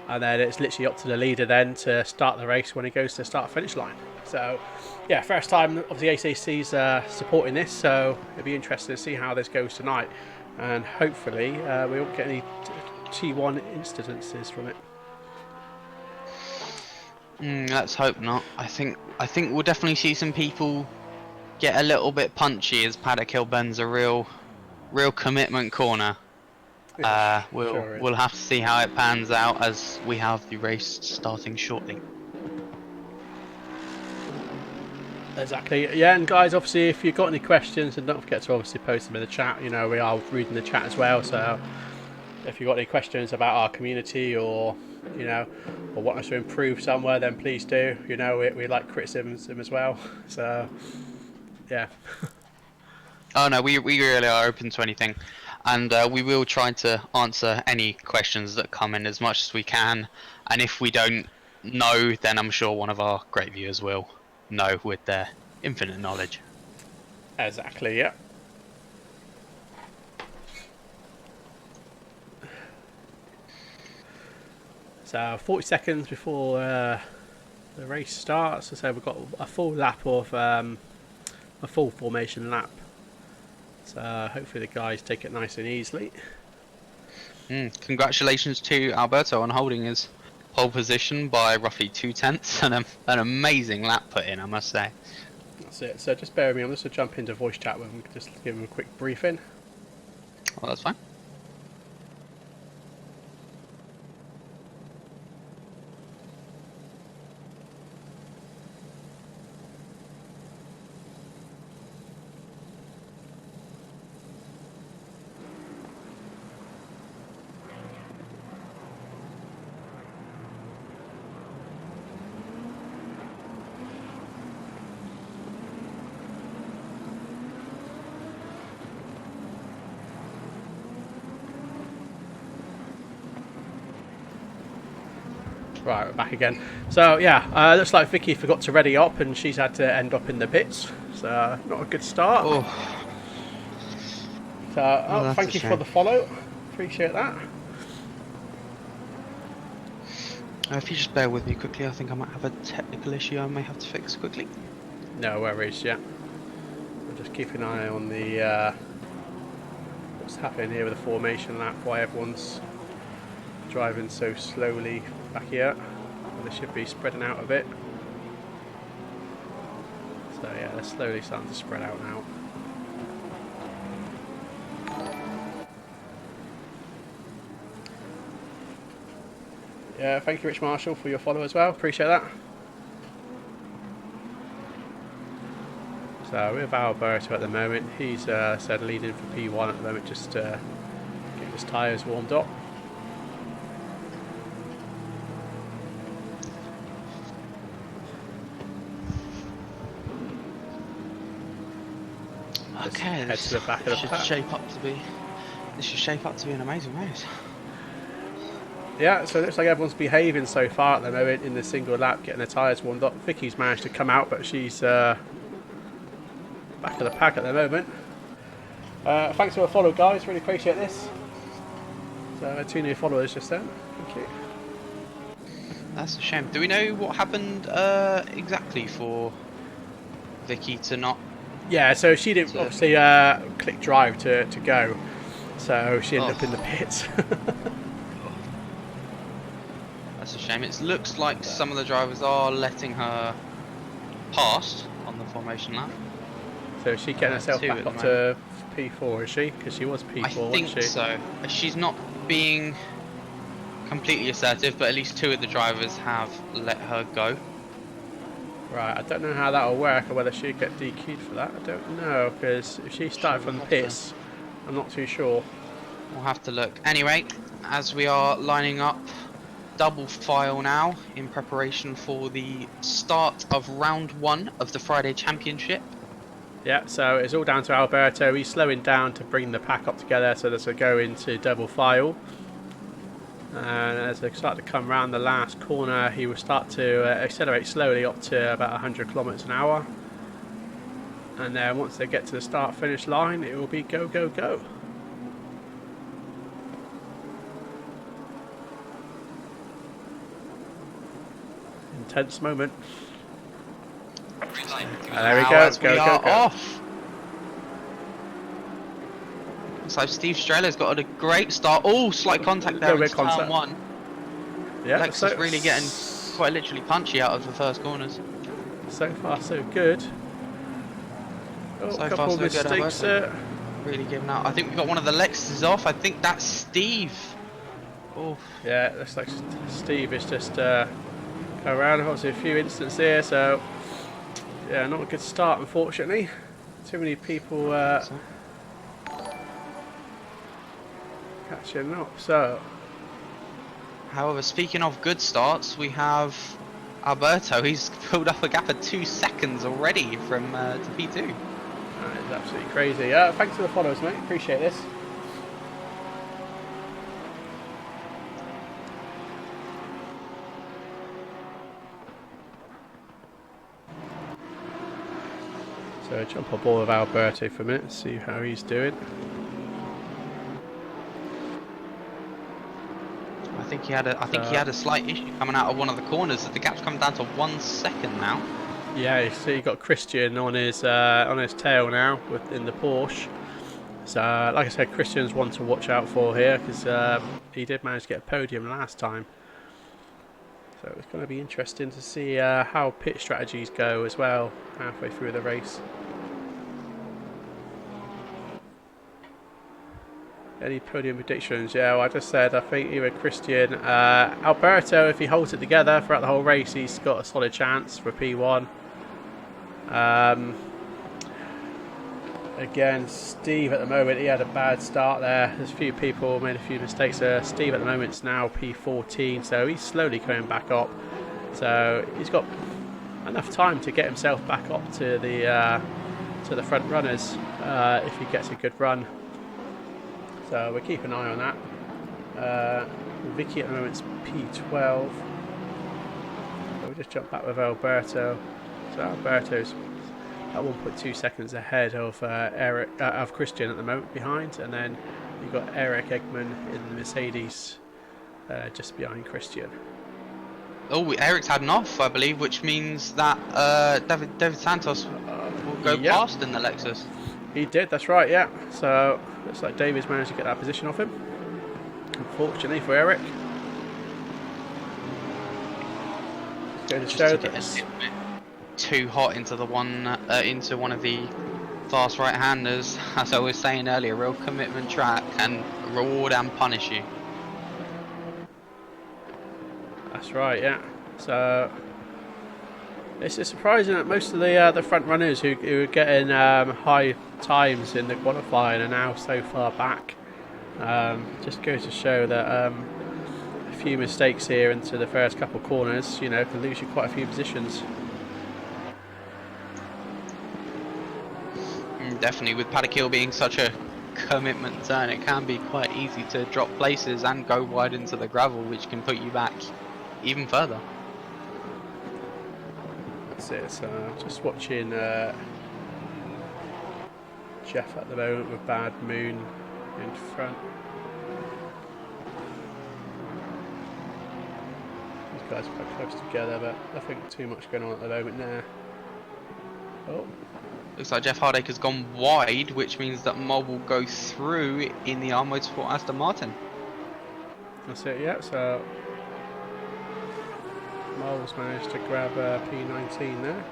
[SPEAKER 1] And then it's literally up to the leader then to start the race when he goes to the start-finish line. So, yeah, first time obviously ACC's supporting this, so it'll be interesting to see how this goes tonight. And hopefully we won't get any T1 incidences from it.
[SPEAKER 2] Let's hope not. I think we'll definitely see some people get a little bit punchy as Paddock Hill bends a real commitment corner.
[SPEAKER 1] Yeah,
[SPEAKER 2] We'll
[SPEAKER 1] sure is.
[SPEAKER 2] we'll have to see how it pans out as we have the race starting shortly.
[SPEAKER 1] Exactly. Yeah, and guys, obviously, if you've got any questions, and don't forget to obviously post them in the chat. You know, we are reading the chat as well. So if you've got any questions about our community, or or want us to improve somewhere, then please do. You know, we like criticism as well. So yeah.
[SPEAKER 2] Oh no, we really are open to anything, and we will try to answer any questions that come in as much as we can. And if we don't know, then I'm sure one of our great viewers will know with their infinite knowledge.
[SPEAKER 1] Exactly. Yeah. So 40 seconds before the race starts. So we've got a full lap of a full formation lap. So hopefully the guys take it nice and easily.
[SPEAKER 2] Congratulations to Alberto on holding his pole position by roughly 2/10 and an amazing lap put in, I must say.
[SPEAKER 1] That's it. So just bear with me. I'm just going to jump into voice chat with them, just give them a quick briefing.
[SPEAKER 2] Well, that's fine.
[SPEAKER 1] Right, we're back again. So yeah, looks like Vicky forgot to ready up, and she's had to end up in the pits. So not a good start.
[SPEAKER 2] Oh,
[SPEAKER 1] So thank you for the follow. Appreciate that.
[SPEAKER 2] if you just bear with me quickly, I think I might have a technical issue I may have to fix quickly.
[SPEAKER 1] No worries. Yeah. We'll just keep an eye on the what's happening here with the formation lap. Why everyone's driving so slowly back here. They should be spreading out a bit. So yeah, they're slowly starting to spread out now. Yeah, thank you, Rich Marshall, for your follow as well. Appreciate that. So with Alberto at the moment, he's said leading for P1 at the moment, just getting his tyres warmed up.
[SPEAKER 2] Okay,
[SPEAKER 1] Head to the back of the
[SPEAKER 2] should
[SPEAKER 1] pack.
[SPEAKER 2] shape up to be. This should shape up to be an amazing race.
[SPEAKER 1] Yeah, so it looks like everyone's behaving so far at the moment in the single lap, getting their tyres warmed up. Vicky's managed to come out, but she's back of the pack at the moment. Thanks for the follow, guys. Really appreciate this. So 2 new followers just then. Thank you.
[SPEAKER 2] That's a shame. Do we know what happened exactly for Vicky to not?
[SPEAKER 1] Yeah, so she didn't obviously click drive to go, so she ended up in the pits.
[SPEAKER 2] That's a shame. It looks like some of the drivers are letting her past on the formation lap.
[SPEAKER 1] So is she getting herself back up to P4, is she? Because she was P4,
[SPEAKER 2] I think
[SPEAKER 1] wasn't she?
[SPEAKER 2] so. She's not being completely assertive, but at least 2 of the drivers have let her go.
[SPEAKER 1] Right, I don't know how that'll work or whether she'd get DQ'd for that. I don't know, because if she started from the pits, I'm not too sure.
[SPEAKER 2] We'll have to look. Anyway, as we are lining up double file now in preparation for the start of round 1 of the Friday Championship.
[SPEAKER 1] Yeah, so it's all down to Alberto. He's slowing down to bring the pack up together so that they go into double file. And as they start to come round the last corner, he will start to accelerate slowly up to about 100 kilometers an hour. And then once they get to the start-finish line, it will be go, go, go. Intense moment.
[SPEAKER 3] Green light.
[SPEAKER 1] And there we go.
[SPEAKER 2] As
[SPEAKER 1] Go,
[SPEAKER 2] we
[SPEAKER 1] go,
[SPEAKER 2] are
[SPEAKER 1] go.
[SPEAKER 2] off. So Steve Streller's got a great start. Oh, slight contact there
[SPEAKER 1] Little
[SPEAKER 2] in
[SPEAKER 1] bit
[SPEAKER 2] turn
[SPEAKER 1] contact.
[SPEAKER 2] 1.
[SPEAKER 1] Yeah,
[SPEAKER 2] Lex is really getting quite literally punchy out of the first corners.
[SPEAKER 1] So far, so good. Oh,
[SPEAKER 2] So
[SPEAKER 1] a couple
[SPEAKER 2] far,
[SPEAKER 1] of
[SPEAKER 2] so good,
[SPEAKER 1] mistakes
[SPEAKER 2] Alberto.
[SPEAKER 1] there.
[SPEAKER 2] Really giving out. I think we've got one of the Lexuses off. I think that's Steve. Oh,
[SPEAKER 1] Yeah, looks like Steve is just go around. Obviously, a few incidents here, so yeah, not a good start, unfortunately. Too many people catching up. So,
[SPEAKER 2] however, speaking of good starts, we have Alberto. He's pulled up a gap of 2 seconds already from to P2.
[SPEAKER 1] that is absolutely crazy. Thanks for the follows, mate. Appreciate this. So jump on board with Alberto for a minute, see how he's doing.
[SPEAKER 2] I think he had a slight issue coming out of one of the corners. That the gap's come down to 1 second now.
[SPEAKER 1] Yeah, you see, you got Christian on his tail now in the Porsche. So, like I said, Christian's one to watch out for here because he did manage to get a podium last time. So it's going to be interesting to see how pit strategies go as well halfway through the race. Any podium predictions? Yeah, well, I just said I think either Christian, Alberto, if he holds it together throughout the whole race, he's got a solid chance for P1. Again, Steve at the moment, he had a bad start there. There's a few people made a few mistakes there. Steve at the moment is now P14, so he's slowly coming back up. So he's got enough time to get himself back up to the front runners if he gets a good run. So we'll keep an eye on that. Vicky at the moment is P12. So we'll just jump back with Alberto. So Alberto's at 1.2 seconds ahead of of Christian at the moment behind, and then you've got Eric Eggman in the Mercedes just behind Christian.
[SPEAKER 2] Oh, Eric's had an off, I believe, which means that David Santos will go past in the Lexus.
[SPEAKER 1] He did, that's right, yeah. So looks like David's managed to get that position off him. Unfortunately for Eric. It's going to show that
[SPEAKER 2] too hot into one of the fast right-handers. As I was saying earlier, real commitment track and reward and punish you.
[SPEAKER 1] That's right, yeah. So it's surprising that most of the front runners who are getting high times in the qualifying are now so far back. Just goes to show that a few mistakes here into the first couple of corners, you know, can lose you quite a few positions.
[SPEAKER 2] Definitely, with Paddock Hill being such a commitment turn, it can be quite easy to drop places and go wide into the gravel, which can put you back even further.
[SPEAKER 1] That's it. So just watching Jeff at the moment with Bad Moon in front. These guys are quite close together, but nothing too much going on at the moment there. Oh.
[SPEAKER 2] Looks like Jeff Hardaker's gone wide, which means that Mob will go through in the R Motorsport Aston Martin.
[SPEAKER 1] That's it, yeah. So Mole's managed to grab P19 there.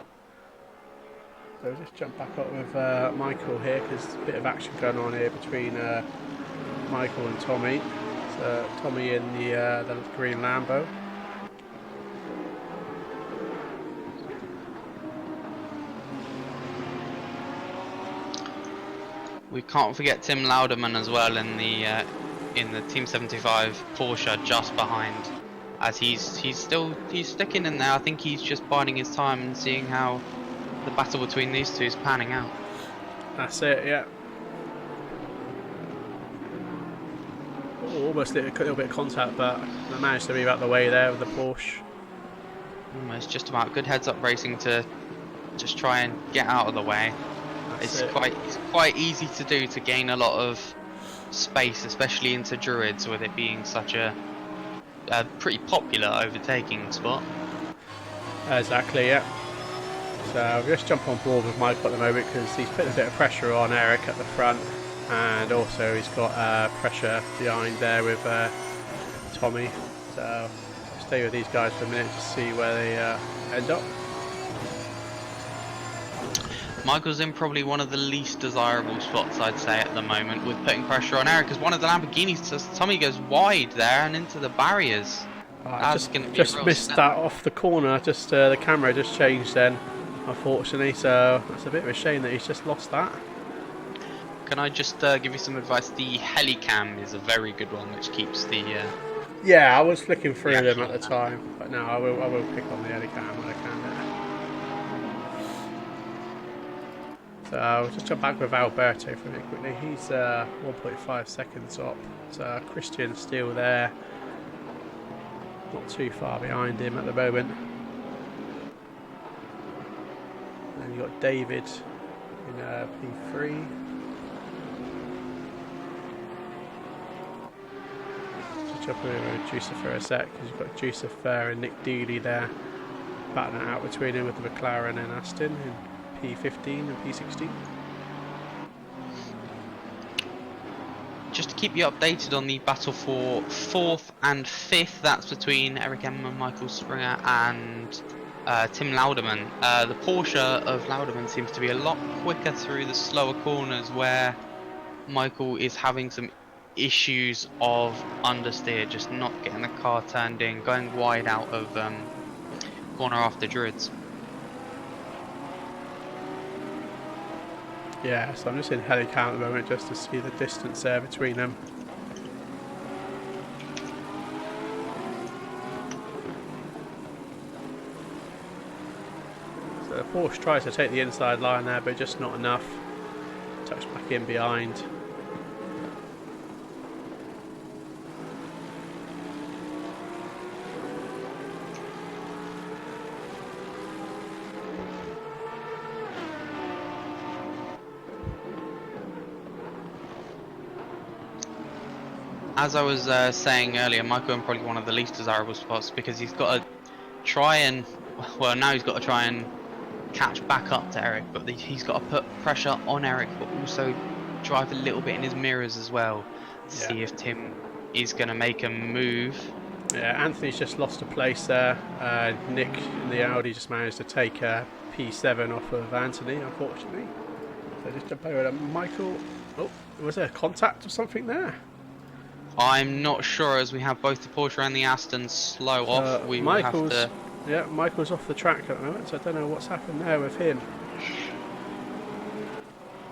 [SPEAKER 1] So we'll just jump back up with Michael here because there's a bit of action going on here between Michael and Tommy. So Tommy in the green Lambo.
[SPEAKER 2] We can't forget Tim Lauderman as well in the Team 75 Porsche just behind, as he's sticking in there. I think he's just biding his time and seeing how the battle between these two is panning out.
[SPEAKER 1] That's it, yeah. Almost a little bit of contact, but they managed to move out the way there with the Porsche.
[SPEAKER 2] Almost just about good heads-up racing to just try and get out of the way. It's quite easy to do, to gain a lot of space, especially into Druids, with it being such a pretty popular overtaking spot.
[SPEAKER 1] Exactly, yeah. So we'll just jump on board with Michael at the moment because he's putting a bit of pressure on Eric at the front, and also he's got pressure behind there with Tommy. So just stay with these guys for a minute to see where they end up.
[SPEAKER 2] Michael's in probably one of the least desirable spots, I'd say, at the moment, with putting pressure on Eric, because one of the Lamborghinis, Tommy goes wide there and into the barriers. That's going to be
[SPEAKER 1] just
[SPEAKER 2] a real
[SPEAKER 1] missed
[SPEAKER 2] snap.
[SPEAKER 1] that off the corner. Just the camera just changed then, unfortunately. So that's a bit of a shame that he's just lost that.
[SPEAKER 2] Can I just give you some advice? The Helicam is a very good one, which keeps the...
[SPEAKER 1] Yeah, I was flicking through them
[SPEAKER 2] actual
[SPEAKER 1] at the time, but no, I will pick on the Helicam when I can there. So I'll just jump back with Alberto for a minute quickly. He's 1.5 seconds up. So Christian's still there. Not too far behind him at the moment. And you've got David in P3. Just jump over with Juicer for a sec, because you've got Juicer and Nick Dooley there. Battling it out between him with the McLaren and Aston in P15 and P16.
[SPEAKER 2] Just to keep you updated on the battle for 4th and 5th, that's between Eric M and Michael Springer and Tim Lauderman. The Porsche of Lauderman seems to be a lot quicker through the slower corners, where Michael is having some issues of understeer, just not getting the car turned in, going wide out of corner after Druids.
[SPEAKER 1] Yeah, so I'm just in Helicam at the moment just to see the distance there between them. So the Porsche tries to take the inside line there, but just not enough. Tucks back in behind.
[SPEAKER 2] As I was saying earlier, Michael in probably one of the least desirable spots, because he's got to try and, well, now he's got to try and catch back up to Eric, but he's got to put pressure on Eric, but also drive a little bit in his mirrors as well, to see if Tim is going to make a move. Yeah,
[SPEAKER 1] Anthony's just lost a place there. Nick in the Audi just managed to take P7 off of Anthony, unfortunately. So just jump over to Michael. Oh, was there a contact or something there?
[SPEAKER 2] I'm not sure, as we have both the Porsche and the Aston slow off. We will have to...
[SPEAKER 1] Yeah, Michael's off the track at the moment, so I don't know what's happened there with him.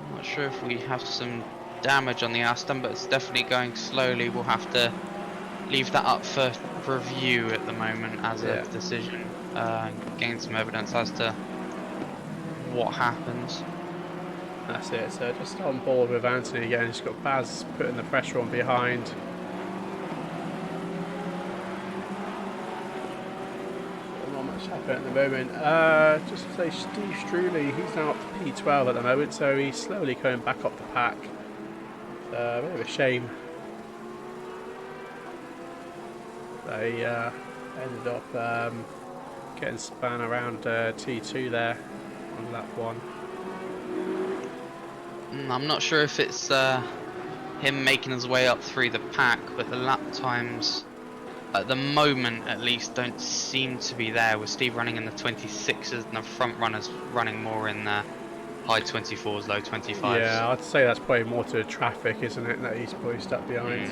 [SPEAKER 2] I'm not sure if we have some damage on the Aston, but it's definitely going slowly. We'll have to leave that up for review at the moment as a decision. Gain some evidence as to what happens.
[SPEAKER 1] That's it, so just on board with Anthony again. He's got Baz putting the pressure on behind. Not much happening at the moment. Just to say, Steve Struley, he's now up to P12 at the moment, so he's slowly coming back up the pack. A bit of a shame. They ended up getting spun around T2 there on lap 1.
[SPEAKER 2] I'm not sure if it's him making his way up through the pack, but the lap times at the moment at least don't seem to be there, with Steve running in the 26s and the front runners running more in the high 24s, low 25s.
[SPEAKER 1] Yeah, I'd say that's probably more to the traffic, isn't it, that he's probably stuck behind.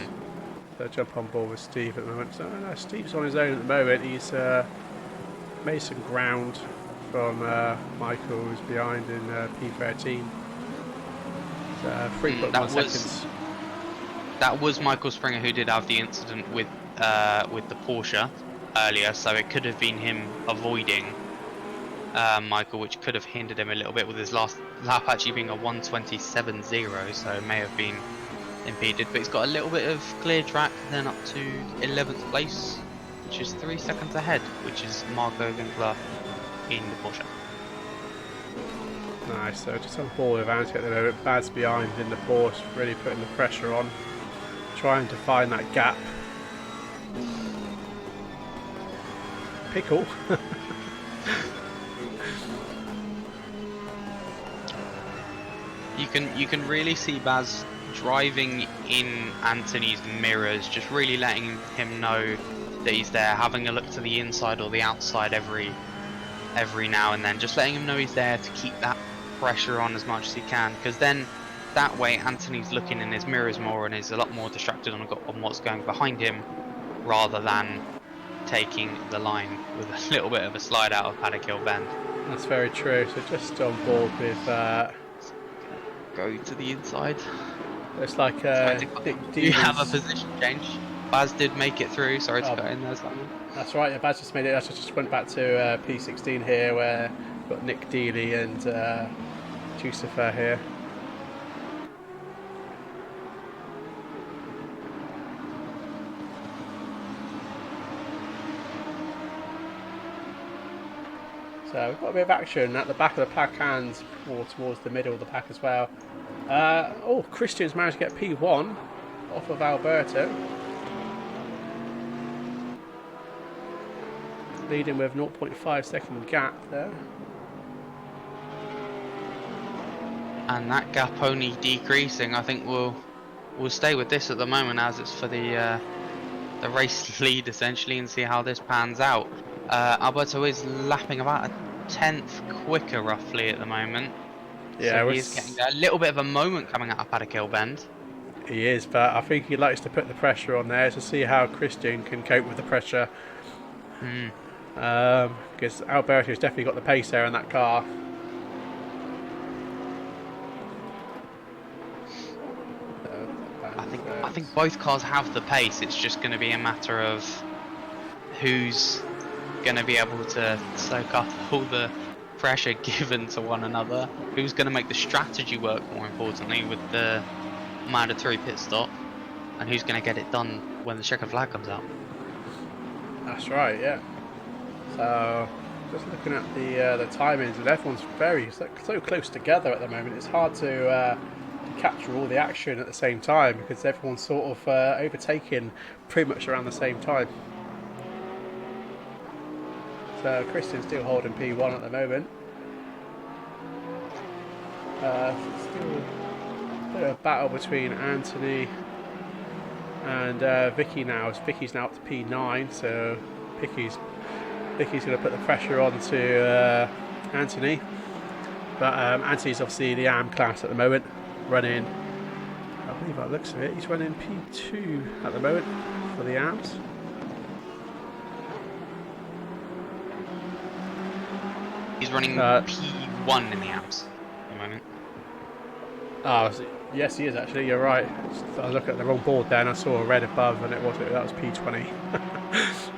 [SPEAKER 1] So jump on board with Steve at the moment. So no, Steve's on his own at the moment. He's made some ground from Michael, who's behind in P13. 3.1 seconds.
[SPEAKER 2] That was Michael Springer who did have the incident with the Porsche earlier, so it could have been him avoiding Michael, which could have hindered him a little bit, with his last lap actually being a 1:27.0, so it may have been impeded. But he's got a little bit of clear track, then up to 11th place, which is 3 seconds ahead, which is Marco Winkler in the Porsche.
[SPEAKER 1] Nice, so just on board with Anthony at the moment. Baz behind in the Porsche, really putting the pressure on, trying to find that gap. Pickle.
[SPEAKER 2] You can really see Baz driving in Anthony's mirrors, just really letting him know that he's there, having a look to the inside or the outside every now and then, just letting him know he's there to keep that pressure on as much as he can, because then that way Anthony's looking in his mirrors more and is a lot more distracted on what's going behind him, rather than taking the line with a little bit of a slide out of Paddock Hill Bend.
[SPEAKER 1] That's very true. So just on board with
[SPEAKER 2] go to the inside.
[SPEAKER 1] it's like
[SPEAKER 2] Do you have a position change? Baz did make it through. Sorry to cut in there, Simon.
[SPEAKER 1] That's right. Yeah, Baz just made it. I just went back to P16 here, where we've got Nick Dealey and Jucifer here. So we've got a bit of action at the back of the pack and more towards the middle of the pack as well. Oh, Christian's managed to get P1 off of Alberto. Leading with 0.5 second gap there.
[SPEAKER 2] And that gap only decreasing. I think we'll stay with this at the moment, as it's for the race lead essentially, and see how this pans out. Alberto is lapping about a tenth quicker roughly at the moment.
[SPEAKER 1] Yeah,
[SPEAKER 2] so he's getting a little bit of a moment coming out of Paddock Hill Bend.
[SPEAKER 1] He is, but I think he likes to put the pressure on there to see how Christian can cope with the pressure. Because Alberto's definitely got the pace there in that car.
[SPEAKER 2] I think both cars have the pace. It's just going to be a matter of who's going to be able to soak up all the pressure given to one another, who's going to make the strategy work, more importantly, with the mandatory pit stop, and who's going to get it done when the checkered flag comes out.
[SPEAKER 1] That's right, yeah. So just looking at the timings, and everyone's so close together at the moment. It's hard to capture all the action at the same time, because everyone's sort of overtaking pretty much around the same time. So Christian's still holding P1 at the moment. Still a bit of a battle between Anthony and Vicky now. Vicky's now up to P9, so Vicky's going to put the pressure on to Anthony. But Anthony's obviously the AM class at the moment, running, I believe by the looks of it, he's running P2 at the moment for the AMs.
[SPEAKER 2] He's running P1 in the AMs at the moment.
[SPEAKER 1] Oh, yes, he is actually. You're right. I was looking at the wrong board there, and I saw a red above, and that was P20.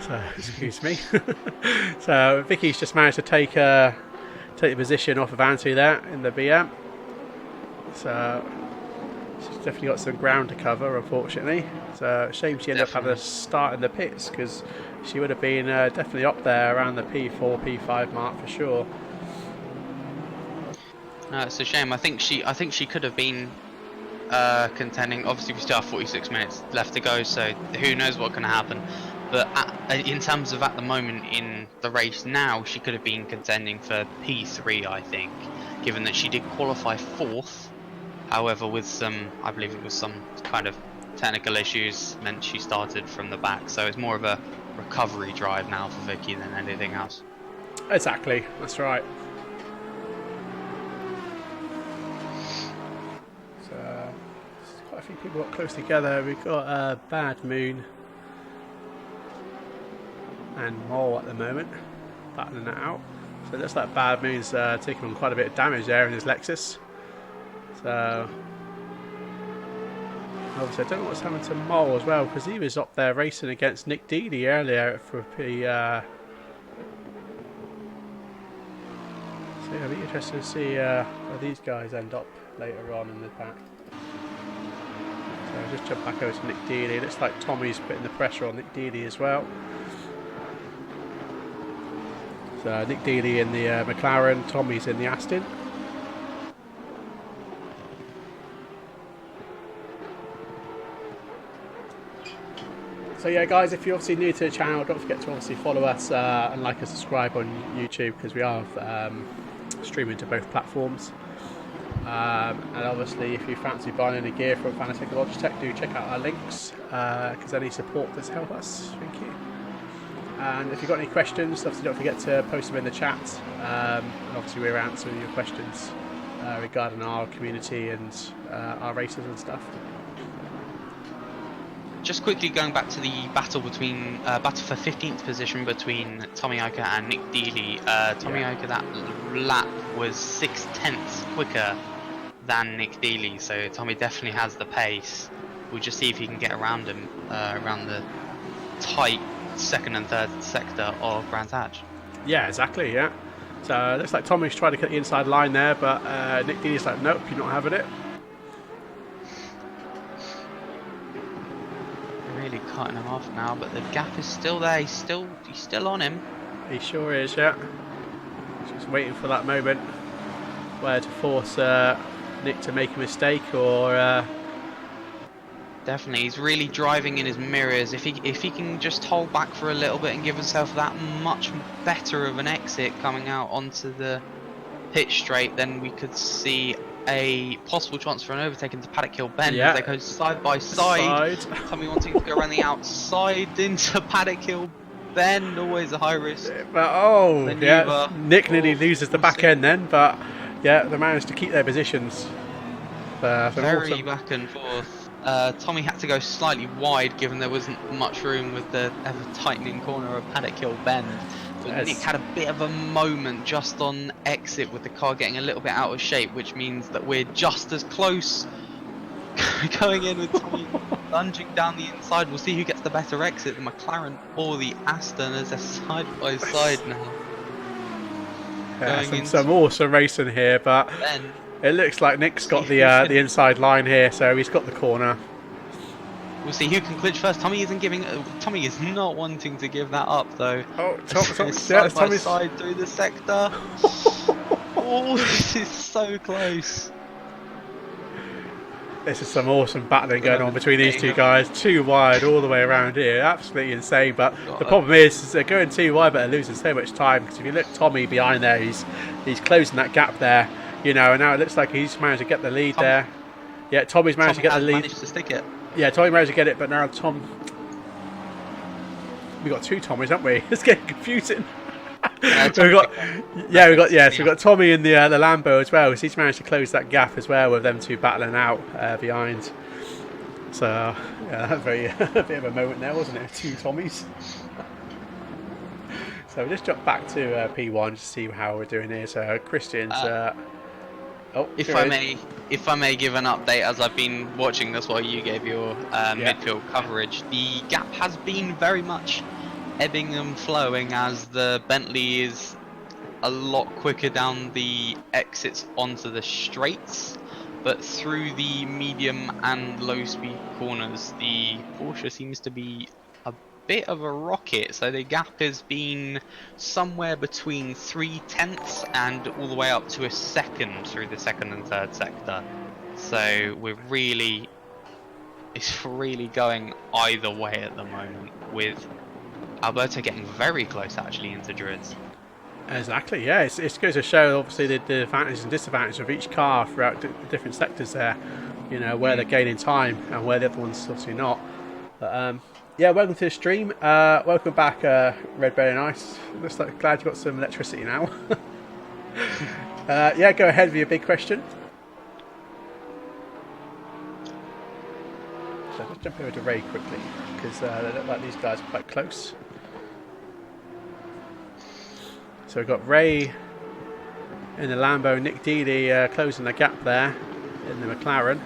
[SPEAKER 1] So excuse me. So Vicky's just managed to take the position off of Anthony there in the BM. So she's definitely got some ground to cover, unfortunately. So shame she ended up having to start in the pits, because she would have been definitely up there around the P4, P5 mark for sure.
[SPEAKER 2] No, it's a shame. I think she could have been contending. Obviously, we still have 46 minutes left to go, so who knows what can happen. But in terms of at the moment in the race now, she could have been contending for P3, I think, given that she did qualify 4th. However, with I believe it was some kind of technical issues, meant she started from the back. So it's more of a recovery drive now for Vicky than anything else.
[SPEAKER 1] Exactly, that's right. So quite a few people got close together. We've got Bad Moon and Mole at the moment, battling that out. So it looks like Bad Moon's taking on quite a bit of damage there in his Lexus. So obviously I don't know what's happened to Mole as well, because he was up there racing against Nick Dealey earlier for the so yeah, it'll be interesting to see where these guys end up later on in the pack. So I'll just jump back over to Nick Dealey. It looks like Tommy's putting the pressure on Nick Dealey as well. So Nick Dealey in the McLaren, Tommy's in the Aston. So yeah, guys, if you're obviously new to the channel, don't forget to obviously follow us and like and subscribe on YouTube, because we are streaming to both platforms. And obviously, if you fancy buying any gear from Fanatec or Logitech, do check out our links because any support does help us. Thank you. And if you've got any questions, obviously don't forget to post them in the chat. And obviously we're answering your questions regarding our community and our races and stuff.
[SPEAKER 2] Just quickly going back to the battle between battle for 15th position between Tommy Oka and Nick Dealey. Tommy Oka, that lap was 6/10 quicker than Nick Dealey, so Tommy definitely has the pace. We'll just see if he can get around him around the tight second and third sector of Brands Hatch.
[SPEAKER 1] Yeah, exactly. Yeah. So it looks like Tommy's trying to cut the inside line there, but Nick Dealey's like, nope, you're not having it.
[SPEAKER 2] Really cutting him off now, but the gap is still there. He's still on him.
[SPEAKER 1] He sure is, yeah. Just waiting for that moment where to force Nick to make a mistake, or
[SPEAKER 2] definitely he's really driving in his mirrors. If he can just hold back for a little bit and give himself that much better of an exit coming out onto the pitch straight, then we could see a possible chance for an overtake into Paddock Hill Bend.
[SPEAKER 1] Yeah.
[SPEAKER 2] As they go side by side. Tommy wanting to go around the outside into Paddock Hill Bend, always a high risk.
[SPEAKER 1] But oh,
[SPEAKER 2] maneuver.
[SPEAKER 1] yeah, Nick nearly loses the back end then, but yeah, they managed to keep their positions.
[SPEAKER 2] Very
[SPEAKER 1] awesome.
[SPEAKER 2] back and forth. Tommy had to go slightly wide given there wasn't much room with the ever tightening corner of Paddock Hill Bend. But Nick had a bit of a moment just on exit with the car getting a little bit out of shape, which means that we're just as close going in with Tommy lunging down the inside. We'll see who gets the better exit, the McLaren or the Aston, as they're side by side now.
[SPEAKER 1] Yeah, some awesome racing here, but it looks like Nick's got the inside line here, so he's got the corner.
[SPEAKER 2] We'll see who can clinch first. Tommy isn't giving. Tommy is not wanting to give that up though.
[SPEAKER 1] Oh,
[SPEAKER 2] Tommy's side by side through the sector. Oh, this is so close.
[SPEAKER 1] This is some awesome battling going on between these two guys. Too wide all the way around here. Absolutely insane. But the problem is they're going too wide, but they're losing so much time. Because if you look, Tommy behind there, he's closing that gap there. You know, and now it looks like he's managed to get the lead there. Yeah, Tommy's managed to get the lead.
[SPEAKER 2] Managed to stick it.
[SPEAKER 1] Yeah, Tommy managed to get it, but now we got two Tommys, haven't we? It's getting confusing. So we've got Tommy in the Lambo as well, because he's managed to close that gap as well with them two battling out behind. So yeah, that was a bit of a moment there, wasn't it? Two Tommys. So we'll just jump back to P1 to see how we're doing here. So Christian's.
[SPEAKER 2] If I may give an update, as I've been watching this while you gave your midfield coverage, the gap has been very much ebbing and flowing as the Bentley is a lot quicker down the exits onto the straights, but through the medium and low speed corners the Porsche seems to be a bit of a rocket. So the gap has been somewhere between 3/10 and all the way up to a second through the second and third sector. So it's really going either way at the moment, with Alberto getting very close actually into Druids.
[SPEAKER 1] Exactly, yeah. It goes to show obviously the advantages and disadvantages of each car throughout the different sectors there. You know, where they're gaining time and where the other one's obviously not. But, yeah, welcome to the stream. Welcome back, Red Bear and Ice. Looks like glad you got some electricity now. Yeah, go ahead with your big question. So let's jump over to Ray quickly, because they look like these guys are quite close. So we've got Ray in the Lambo, Nick Dealey closing the gap there in the McLaren.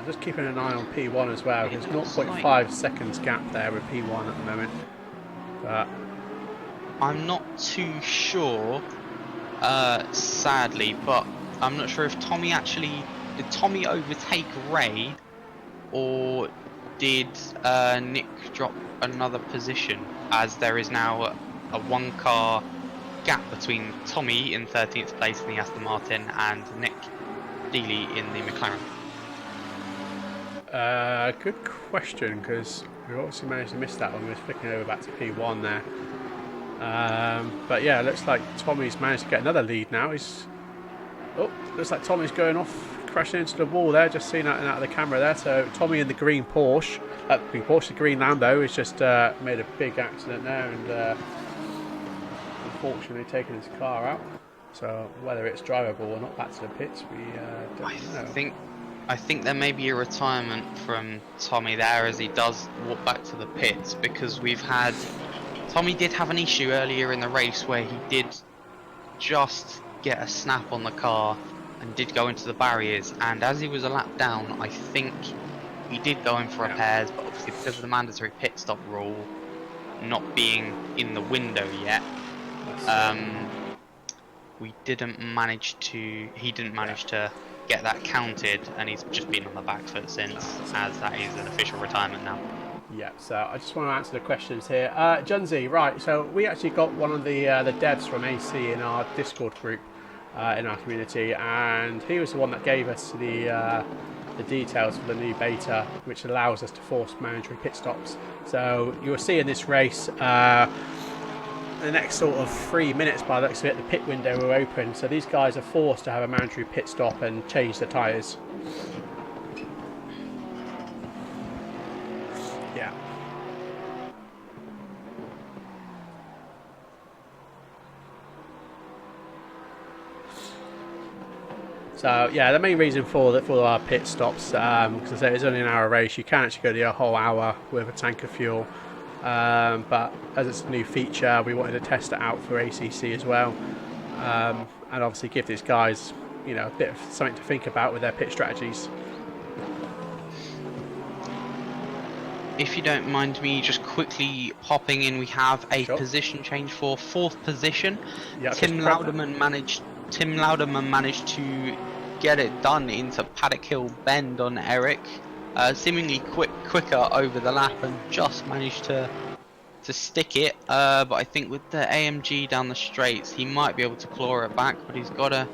[SPEAKER 1] Just keeping an eye on P1 as well. There's 0.5 seconds gap there with P1 at the moment. But
[SPEAKER 2] I'm not too sure, sadly, but I'm not sure if did Tommy overtake Ray, or did Nick drop another position, as there is now a one car gap between Tommy in 13th place in the Aston Martin and Nick Dealey in the McLaren.
[SPEAKER 1] Good question, because we obviously managed to miss that when we were flicking over back to P1 there. But yeah, it looks like Tommy's managed to get another lead now. Looks like Tommy's going off, crashing into the wall there. Just seen that out of the camera there. So Tommy in the green Porsche, the green Lambo, has just made a big accident there and unfortunately taken his car out. So whether it's drivable or not back to the pits, we don't know.
[SPEAKER 2] I think there may be a retirement from Tommy there as he does walk back to the pits, because Tommy did have an issue earlier in the race where he did just get a snap on the car and did go into the barriers, and as he was a lap down, I think he did go in for repairs, but obviously because of the mandatory pit stop rule not being in the window yet, he didn't manage to get that counted, and he's just been on the back foot since, as that is an official retirement now.
[SPEAKER 1] Yeah, so I just want to answer the questions here. Junzi, right, so we actually got one of the devs from AC in our Discord group in our community, and he was the one that gave us the details for the new beta, which allows us to force mandatory pit stops. So you'll see in this race, the next sort of 3 minutes by the looks of it, the pit window will open, so these guys are forced to have a mandatory pit stop and change the tyres. Yeah. So yeah, the main reason for our pit stops, because I say it's only an hour race, you can actually go the whole hour with a tank of fuel. But as it's a new feature, we wanted to test it out for ACC as well, and obviously give these guys, a bit of something to think about with their pit strategies.
[SPEAKER 2] If you don't mind me just quickly popping in, we have a
[SPEAKER 1] Sure.
[SPEAKER 2] position change for 4th position.
[SPEAKER 1] Yeah,
[SPEAKER 2] Tim Louderman managed to get it done into Paddock Hill Bend on Eric, seemingly quicker over the lap, and just managed to stick it. But I think with the AMG down the straights, he might be able to claw it back, but he's got to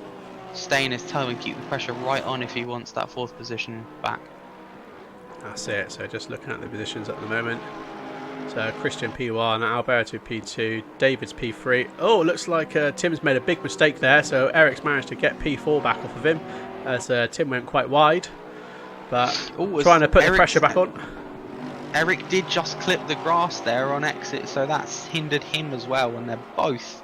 [SPEAKER 2] stay in his toe and keep the pressure right on if he wants that 4th position back.
[SPEAKER 1] That's it. So just looking at the positions at the moment. So Christian P1, Alberto P2, David's P3. Oh, looks like Tim's made a big mistake there. So Eric's managed to get P4 back off of him as Tim went quite wide. But trying to put the pressure back on.
[SPEAKER 2] Eric did just clip the grass there on exit, so that's hindered him as well, and they're both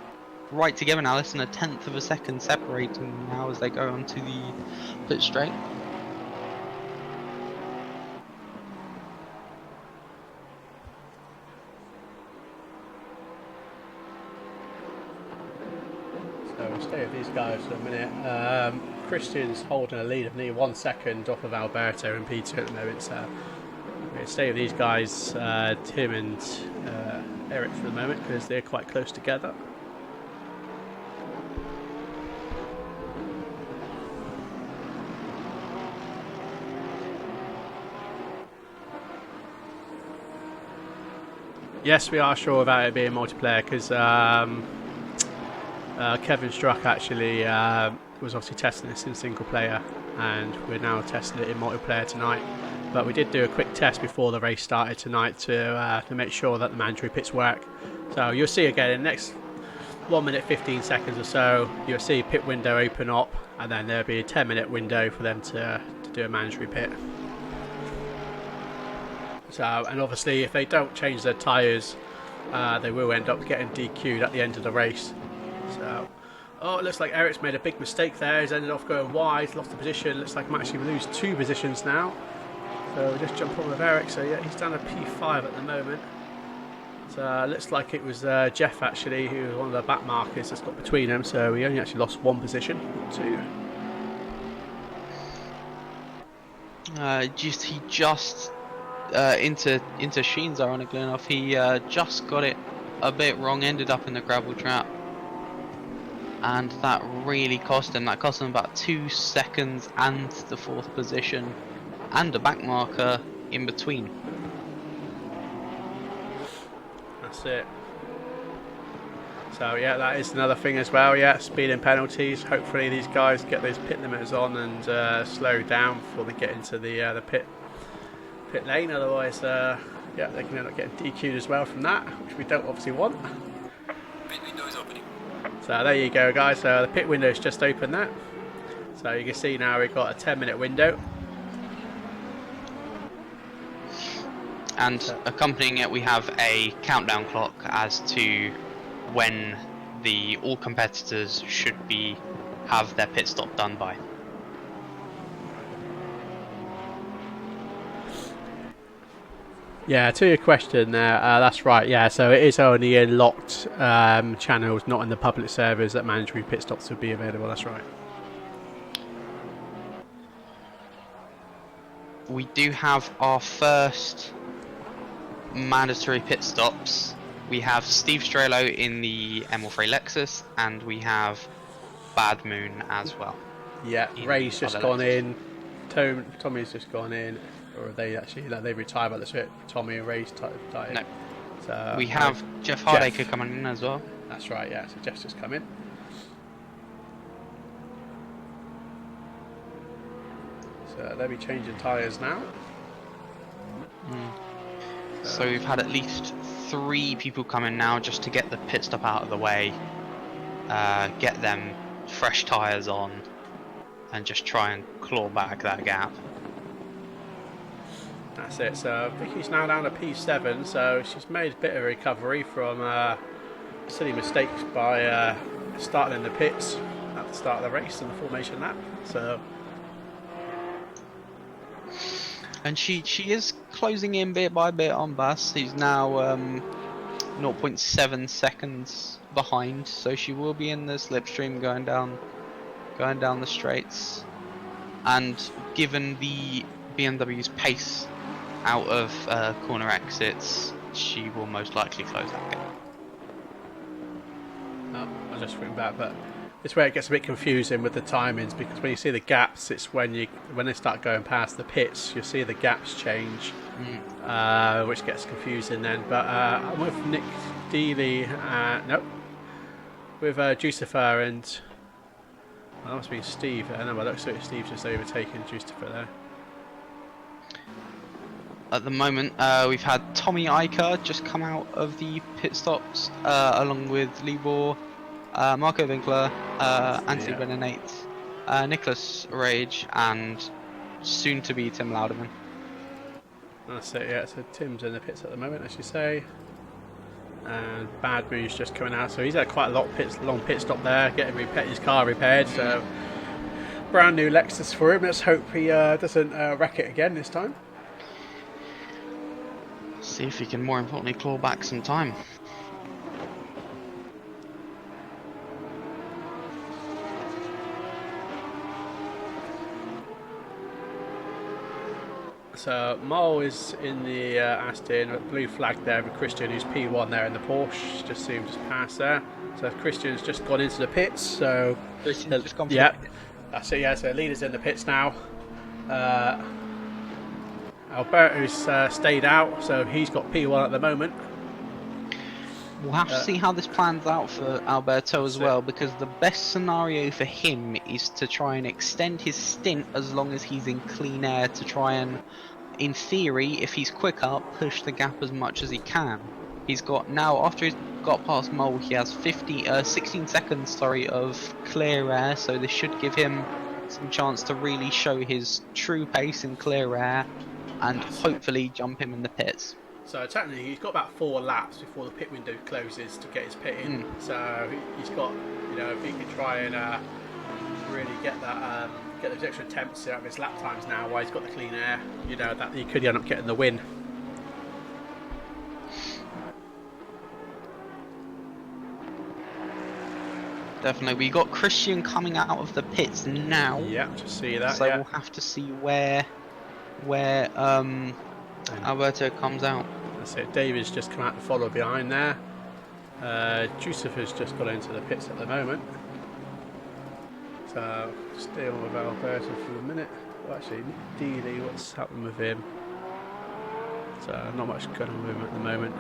[SPEAKER 2] right together now. Less than 1/10 of a second separating now as they go onto the pit straight.
[SPEAKER 1] So we'll stay with these guys for a minute. Christian's holding a lead of nearly 1 second off of Alberto and P2 at the moment, so we'll stay with these guys, Tim and Eric, for the moment, because they're quite close together. Yes, we are sure about it being multiplayer, because Kevin Struck actually was obviously testing this in single player, and we're now testing it in multiplayer tonight. But we did do a quick test before the race started tonight to make sure that the mandatory pits work. So you'll see again in the next 1 minute 15 seconds or so, you'll see pit window open up, and then there'll be a 10-minute window for them to do a mandatory pit. So, and obviously if they don't change their tyres, they will end up getting DQ'd at the end of the race. So, it looks like Eric's made a big mistake there. He's ended off going wide, lost the position. Looks like I'm actually lose 2 positions now. So we'll just jump on with Eric. So yeah, he's down to P5 at the moment. So looks like it was Jeff actually, who was one of the back markers that's got between them. So we only actually lost 1 position. 2.
[SPEAKER 2] He just into Sheen's, ironically enough, he just got it a bit wrong, ended up in the gravel trap, and that really cost him. That cost him about 2 seconds and the 4th position and a back marker in between.
[SPEAKER 1] That's it. So yeah, that is another thing as well. Yeah, speeding penalties. Hopefully these guys get those pit limiters on and slow down before they get into the pit lane. Otherwise, yeah, they can end up getting DQ'd as well from that, which we don't obviously want. So there you go, guys. So the pit window's just opened there. So you can see now we've got a 10-minute window.
[SPEAKER 2] And accompanying it, we have a countdown clock as to when all competitors should have their pit stop done by.
[SPEAKER 1] Yeah, to your question there, that's right. Yeah, so it is only in locked channels, not in the public servers, that mandatory pit stops would be available. That's right.
[SPEAKER 2] We do have our first mandatory pit stops. We have Steve Strelo in the ML3 Lexus, and we have Bad Moon as well.
[SPEAKER 1] Yeah, Ray's just gone
[SPEAKER 2] Lexus.
[SPEAKER 1] in. Tommy's just gone in, or they actually they retired by the switch. Tommy and Ray's died.
[SPEAKER 2] No.
[SPEAKER 1] So
[SPEAKER 2] We have Jeff Hardacre coming in as well.
[SPEAKER 1] That's right. Yeah, so Jeff's just come in. So they'll be changing tyres now.
[SPEAKER 2] So we've had at least 3 people come in now just to get the pit stop out of the way, get them fresh tyres on, and just try and claw back that gap.
[SPEAKER 1] That's it. So Vicky's now down to P7, so she's made a bit of a recovery from silly mistakes by starting in the pits at the start of the race and the formation lap. So.
[SPEAKER 2] And she is closing in bit by bit on Bass. He's now 0.7 seconds behind, so she will be in the slipstream going down the straights. And given the BMW's pace out of corner exits, she will most likely close that gap.
[SPEAKER 1] I'll just bring back, but it's where it gets a bit confusing with the timings, because when you see the gaps, it's when they start going past the pits, you see the gaps change, which gets confusing then. But I'm with Nick Dealey, with Jucifer and that must be Steve. No, it looks like Steve's just overtaken Jucifer there.
[SPEAKER 2] At the moment, we've had Tommy Iker just come out of the pit stops, along with Libor, Marco Winkler, Anthony Benenate, Nicholas Rage, and soon to be Tim Louderman.
[SPEAKER 1] That's it, yeah. So Tim's in the pits at the moment, as you say. And Bad Moon's just coming out, so he's had quite a long pit stop there, getting his car repaired. So brand new Lexus for him. Let's hope he doesn't wreck it again this time.
[SPEAKER 2] See if he can, more importantly, claw back some time.
[SPEAKER 1] So Mole is in the Aston, blue flag there with Christian, who's P1 there in the Porsche. Just see him just pass there. So Christian's just gone into the pits. So
[SPEAKER 2] Christian's just gone for
[SPEAKER 1] yeah, that's it. Yeah, so leader's in the pits now. Alberto's stayed out, so he's got P1 at the moment.
[SPEAKER 2] We'll have to see how this plans out for Alberto as well, because the best scenario for him is to try and extend his stint as long as he's in clean air, to try and, in theory, if he's quicker, push the gap as much as he can. He's got now, after he's got past Mole, he has 16 seconds of clear air, so this should give him some chance to really show his true pace in clear air and hopefully jump him in the pits.
[SPEAKER 1] So technically he's got about 4 laps before the pit window closes to get his pit in. So he's got, if he can try and really get that, get those extra temps out of his lap times now while he's got the clean air, that he could end up getting the win.
[SPEAKER 2] Definitely. We got Christian coming out of the pits now.
[SPEAKER 1] Yeah, just see that.
[SPEAKER 2] So we'll have to see where Alberto comes out.
[SPEAKER 1] That's it. David's just come out to follow behind there. Jucifer's just got into the pits at the moment. So stay on with Alberto for a minute. Well, actually, Nick Dealey, what's happened with him? So not much going on with him at the moment.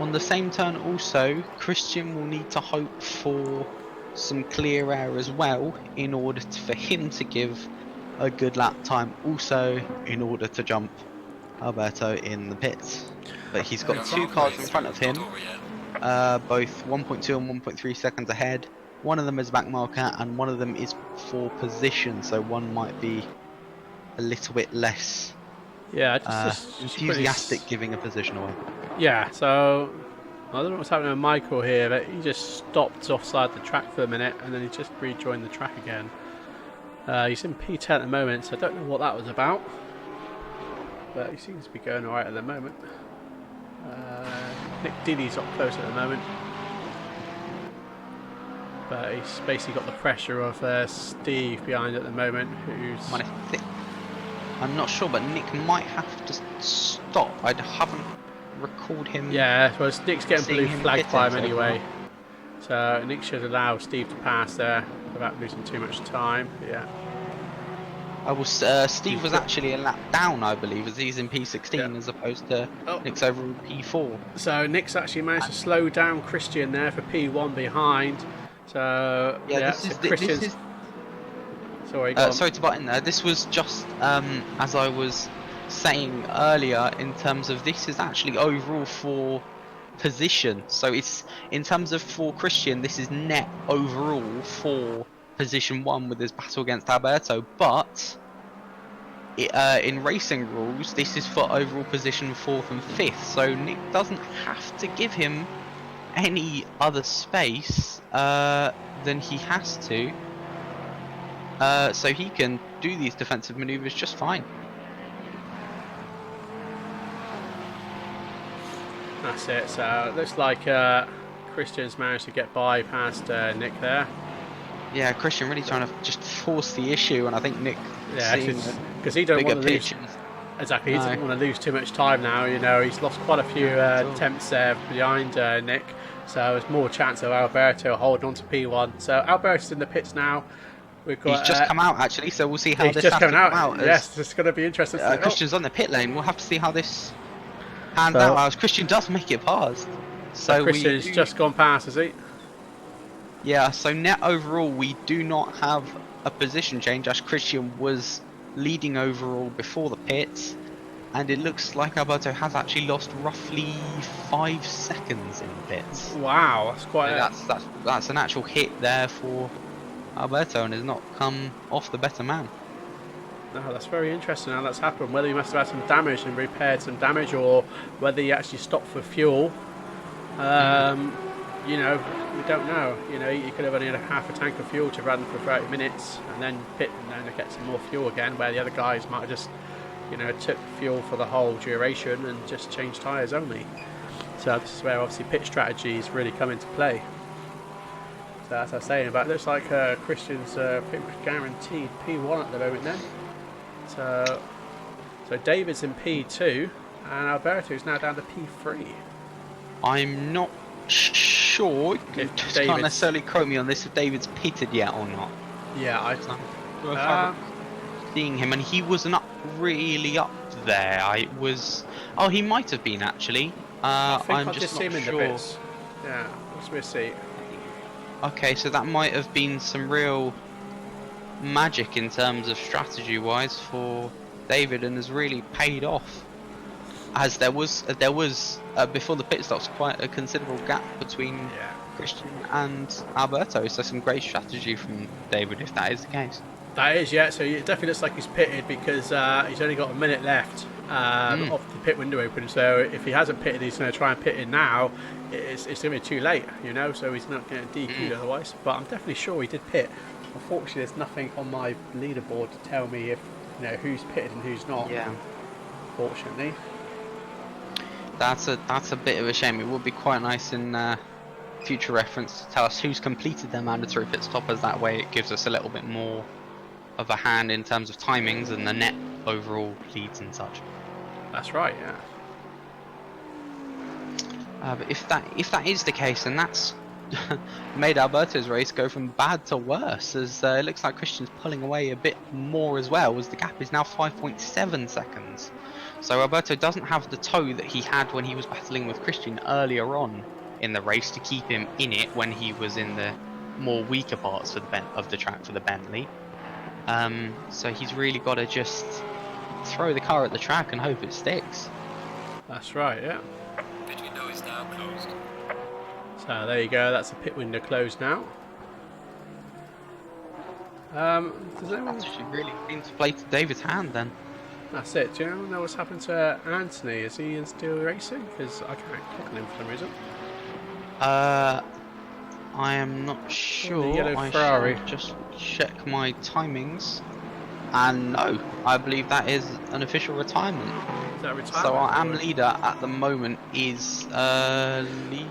[SPEAKER 2] On the same turn also, Christian will need to hope for some clear air as well in order for him to give a good lap time, also in order to jump Alberto in the pits. But he's got
[SPEAKER 3] That's
[SPEAKER 2] two
[SPEAKER 3] not
[SPEAKER 2] cars in
[SPEAKER 3] right.
[SPEAKER 2] front of him,
[SPEAKER 3] Not over yet.
[SPEAKER 2] both 1.2 and 1.3 seconds ahead. One of them is back marker, and one of them is for position, so one might be a little bit less
[SPEAKER 1] Yeah, just quickly.
[SPEAKER 2] enthusiastic giving a position away.
[SPEAKER 1] Yeah, so I don't know what's happening with Michael here, but he just stopped offside the track for a minute and then he just rejoined the track again. He's in P10 at the moment, so I don't know what that was about, but he seems to be going alright at the moment. Nick Diddy's up close at the moment, but he's basically got the pressure of Steve behind at the moment, who's...
[SPEAKER 2] I'm not sure, but Nick might have to stop. I haven't recalled him.
[SPEAKER 1] Yeah, well, Nick's getting blue flag by him
[SPEAKER 2] so
[SPEAKER 1] anyway. So Nick should allow Steve to pass there without losing too much time. Yeah.
[SPEAKER 2] Steve was actually a lap down, I believe, as he's in P16 as opposed to Nick's over in P4.
[SPEAKER 1] So Nick's actually managed to slow down Christian there for P1 behind. So
[SPEAKER 2] this is
[SPEAKER 1] sorry, go on.
[SPEAKER 2] sorry to butt in there. This was just as I was saying earlier, in terms of this is actually overall for position. So it's in terms of for Christian, this is net overall for position 1 with his battle against Alberto, but in racing rules this is for overall position 4th and 5th, so Nick doesn't have to give him any other space than he has to, so he can do these defensive maneuvers just fine.
[SPEAKER 1] That's it. So it looks like Christian's managed to get by past Nick there.
[SPEAKER 2] Yeah, Christian really trying to just force the issue, and I think Nick,
[SPEAKER 1] because he don't want to lose. Exactly, he doesn't want to lose too much time now. You know, he's lost quite a few attempts there behind Nick, so there's more chance of Alberto holding on to P1. So Alberto's in the pits now. We've got,
[SPEAKER 2] he's just come out actually, so we'll see how
[SPEAKER 1] he's
[SPEAKER 2] this
[SPEAKER 1] just
[SPEAKER 2] has to
[SPEAKER 1] come
[SPEAKER 2] come out.
[SPEAKER 1] Yes, it's going to be interesting.
[SPEAKER 2] Christian's on the pit lane. We'll have to see how this pans out. As Christian does make it past. So
[SPEAKER 1] Christian's just gone past, has he?
[SPEAKER 2] Yeah, so net overall we do not have a position change, as Christian was leading overall before the pits, and it looks like Alberto has actually lost roughly 5 seconds in the pits.
[SPEAKER 1] Wow, that's quite.
[SPEAKER 2] That's an actual hit there for Alberto, and has not come off the better man.
[SPEAKER 1] No, that's very interesting how that's happened. Whether he must have had some damage and repaired some damage, or whether he actually stopped for fuel. You know, we don't know. You know, he could have only had half a tank of fuel to run for 30 minutes and then pit and then get some more fuel again, where the other guys might have just, you know, took fuel for the whole duration and just changed tyres only. So this is where obviously pit strategies really come into play. So as I was saying, but it looks like Christian's pretty much guaranteed P1 at the moment then. So David's in P2 and Alberto's now down to P3.
[SPEAKER 2] I'm not sure, just can't necessarily quote me on this, if David's pitted yet or not.
[SPEAKER 1] Yeah,
[SPEAKER 2] I'm seeing him, and he wasn't really up there. He might have been actually.
[SPEAKER 1] I think
[SPEAKER 2] I'm
[SPEAKER 1] I've just seen him in the bits. Yeah, we'll see.
[SPEAKER 2] Okay, so that might have been some real magic in terms of strategy wise for David, and has really paid off, as there was before the pit stops quite a considerable gap between Christian and Alberto, so some great strategy from David if that is the case.
[SPEAKER 1] That is, yeah, so it definitely looks like he's pitted, because he's only got a minute left off the pit window open, so if he hasn't pitted, he's going to try and pit in now. It's going to be too late, you know, so he's not going to DQ otherwise, but I'm definitely sure he did pit. Unfortunately, there's nothing on my leaderboard to tell me if, you know, who's pitted and who's not.
[SPEAKER 2] Yeah.
[SPEAKER 1] Fortunately.
[SPEAKER 2] That's a bit of a shame. It would be quite nice in future reference to tell us who's completed their mandatory pit stop, as that way it gives us a little bit more of a hand in terms of timings and the net overall leads and such.
[SPEAKER 1] That's right, yeah.
[SPEAKER 2] But if that is the case, then that's made Alberto's race go from bad to worse, as it looks like Christian's pulling away a bit more as well, as the gap is now 5.7 seconds. So Alberto doesn't have the toe that he had when he was battling with Christian earlier on in the race to keep him in it when he was in the more weaker parts of the track for the Bentley. So he's really got to just throw the car at the track and hope it sticks.
[SPEAKER 1] That's right, yeah.
[SPEAKER 3] Pit window is now closed.
[SPEAKER 1] So there you go, that's the pit window closed now. Does anyone...
[SPEAKER 2] That's actually really seemed to play to David's hand then.
[SPEAKER 1] That's it. Do you know what's happened to Anthony? Is he still racing? Because I can't click on him for some reason.
[SPEAKER 2] I am not sure.
[SPEAKER 1] yellow
[SPEAKER 2] I
[SPEAKER 1] Ferrari.
[SPEAKER 2] shall just check my timings. And no, I believe that is an official retirement.
[SPEAKER 1] Is that retirement?
[SPEAKER 2] So our AM leader at the moment is Lee,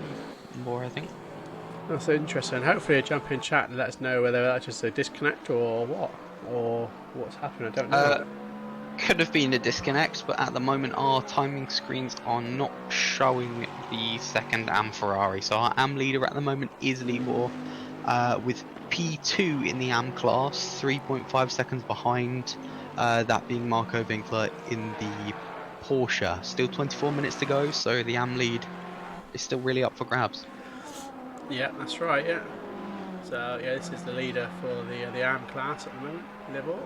[SPEAKER 2] I think.
[SPEAKER 1] That's interesting. Hopefully, a jump in chat and let us know whether that's just a disconnect or what, or what's happened. I don't know.
[SPEAKER 2] Could have been a disconnect, but at the moment our timing screens are not showing the second AM Ferrari. So our AM leader at the moment is Libor, with P2 in the AM class, 3.5 seconds behind, that being Marco Winkler in the Porsche. Still 24 minutes to go, so the AM lead is still really up for grabs.
[SPEAKER 1] Yeah, that's right. Yeah. So yeah, this is the leader for the AM class at the moment, Libor.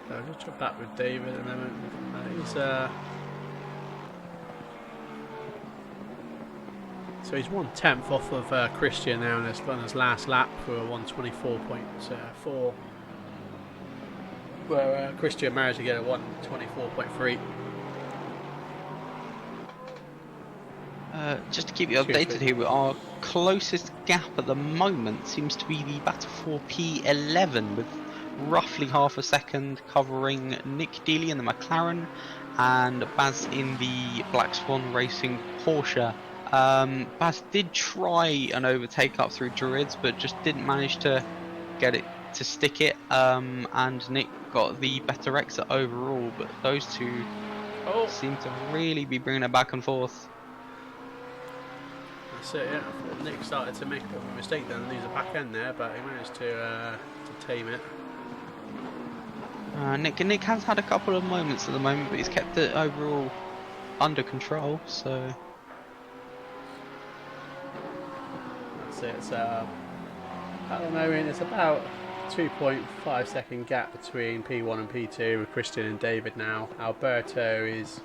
[SPEAKER 1] So I'll just check that with David at the moment. So he's 1/10 off of Christian now in his last lap for 124.4, where Christian managed to get a 124.3.
[SPEAKER 2] Just to keep you updated here, our closest gap at the moment seems to be the battle for P11, with roughly half a second covering Nick Dealey in the McLaren and Baz in the Black Swan Racing Porsche. Baz did try an overtake up through Druids, but just didn't manage to get it to stick it, and Nick got the better exit overall, but those two seem to really be bringing it back and forth.
[SPEAKER 1] That's it, yeah. I thought Nick started to make a bit of a mistake then and lose the back end there, but he managed to tame it.
[SPEAKER 2] Nick has had a couple of moments at the moment, but he's kept it overall under control, so...
[SPEAKER 1] That's it, so... I don't know, I mean, it's about 2.5 second gap between P1 and P2 with Christian and David now. Alberto is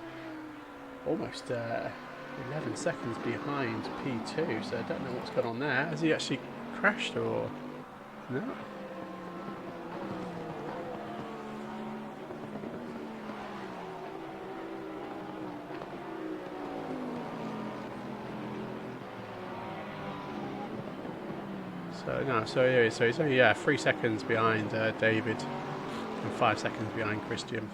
[SPEAKER 1] almost 11 seconds behind P2, so I don't know what's going on there. Has he actually crashed or... No? So he's only 3 seconds behind David and 5 seconds behind Christian.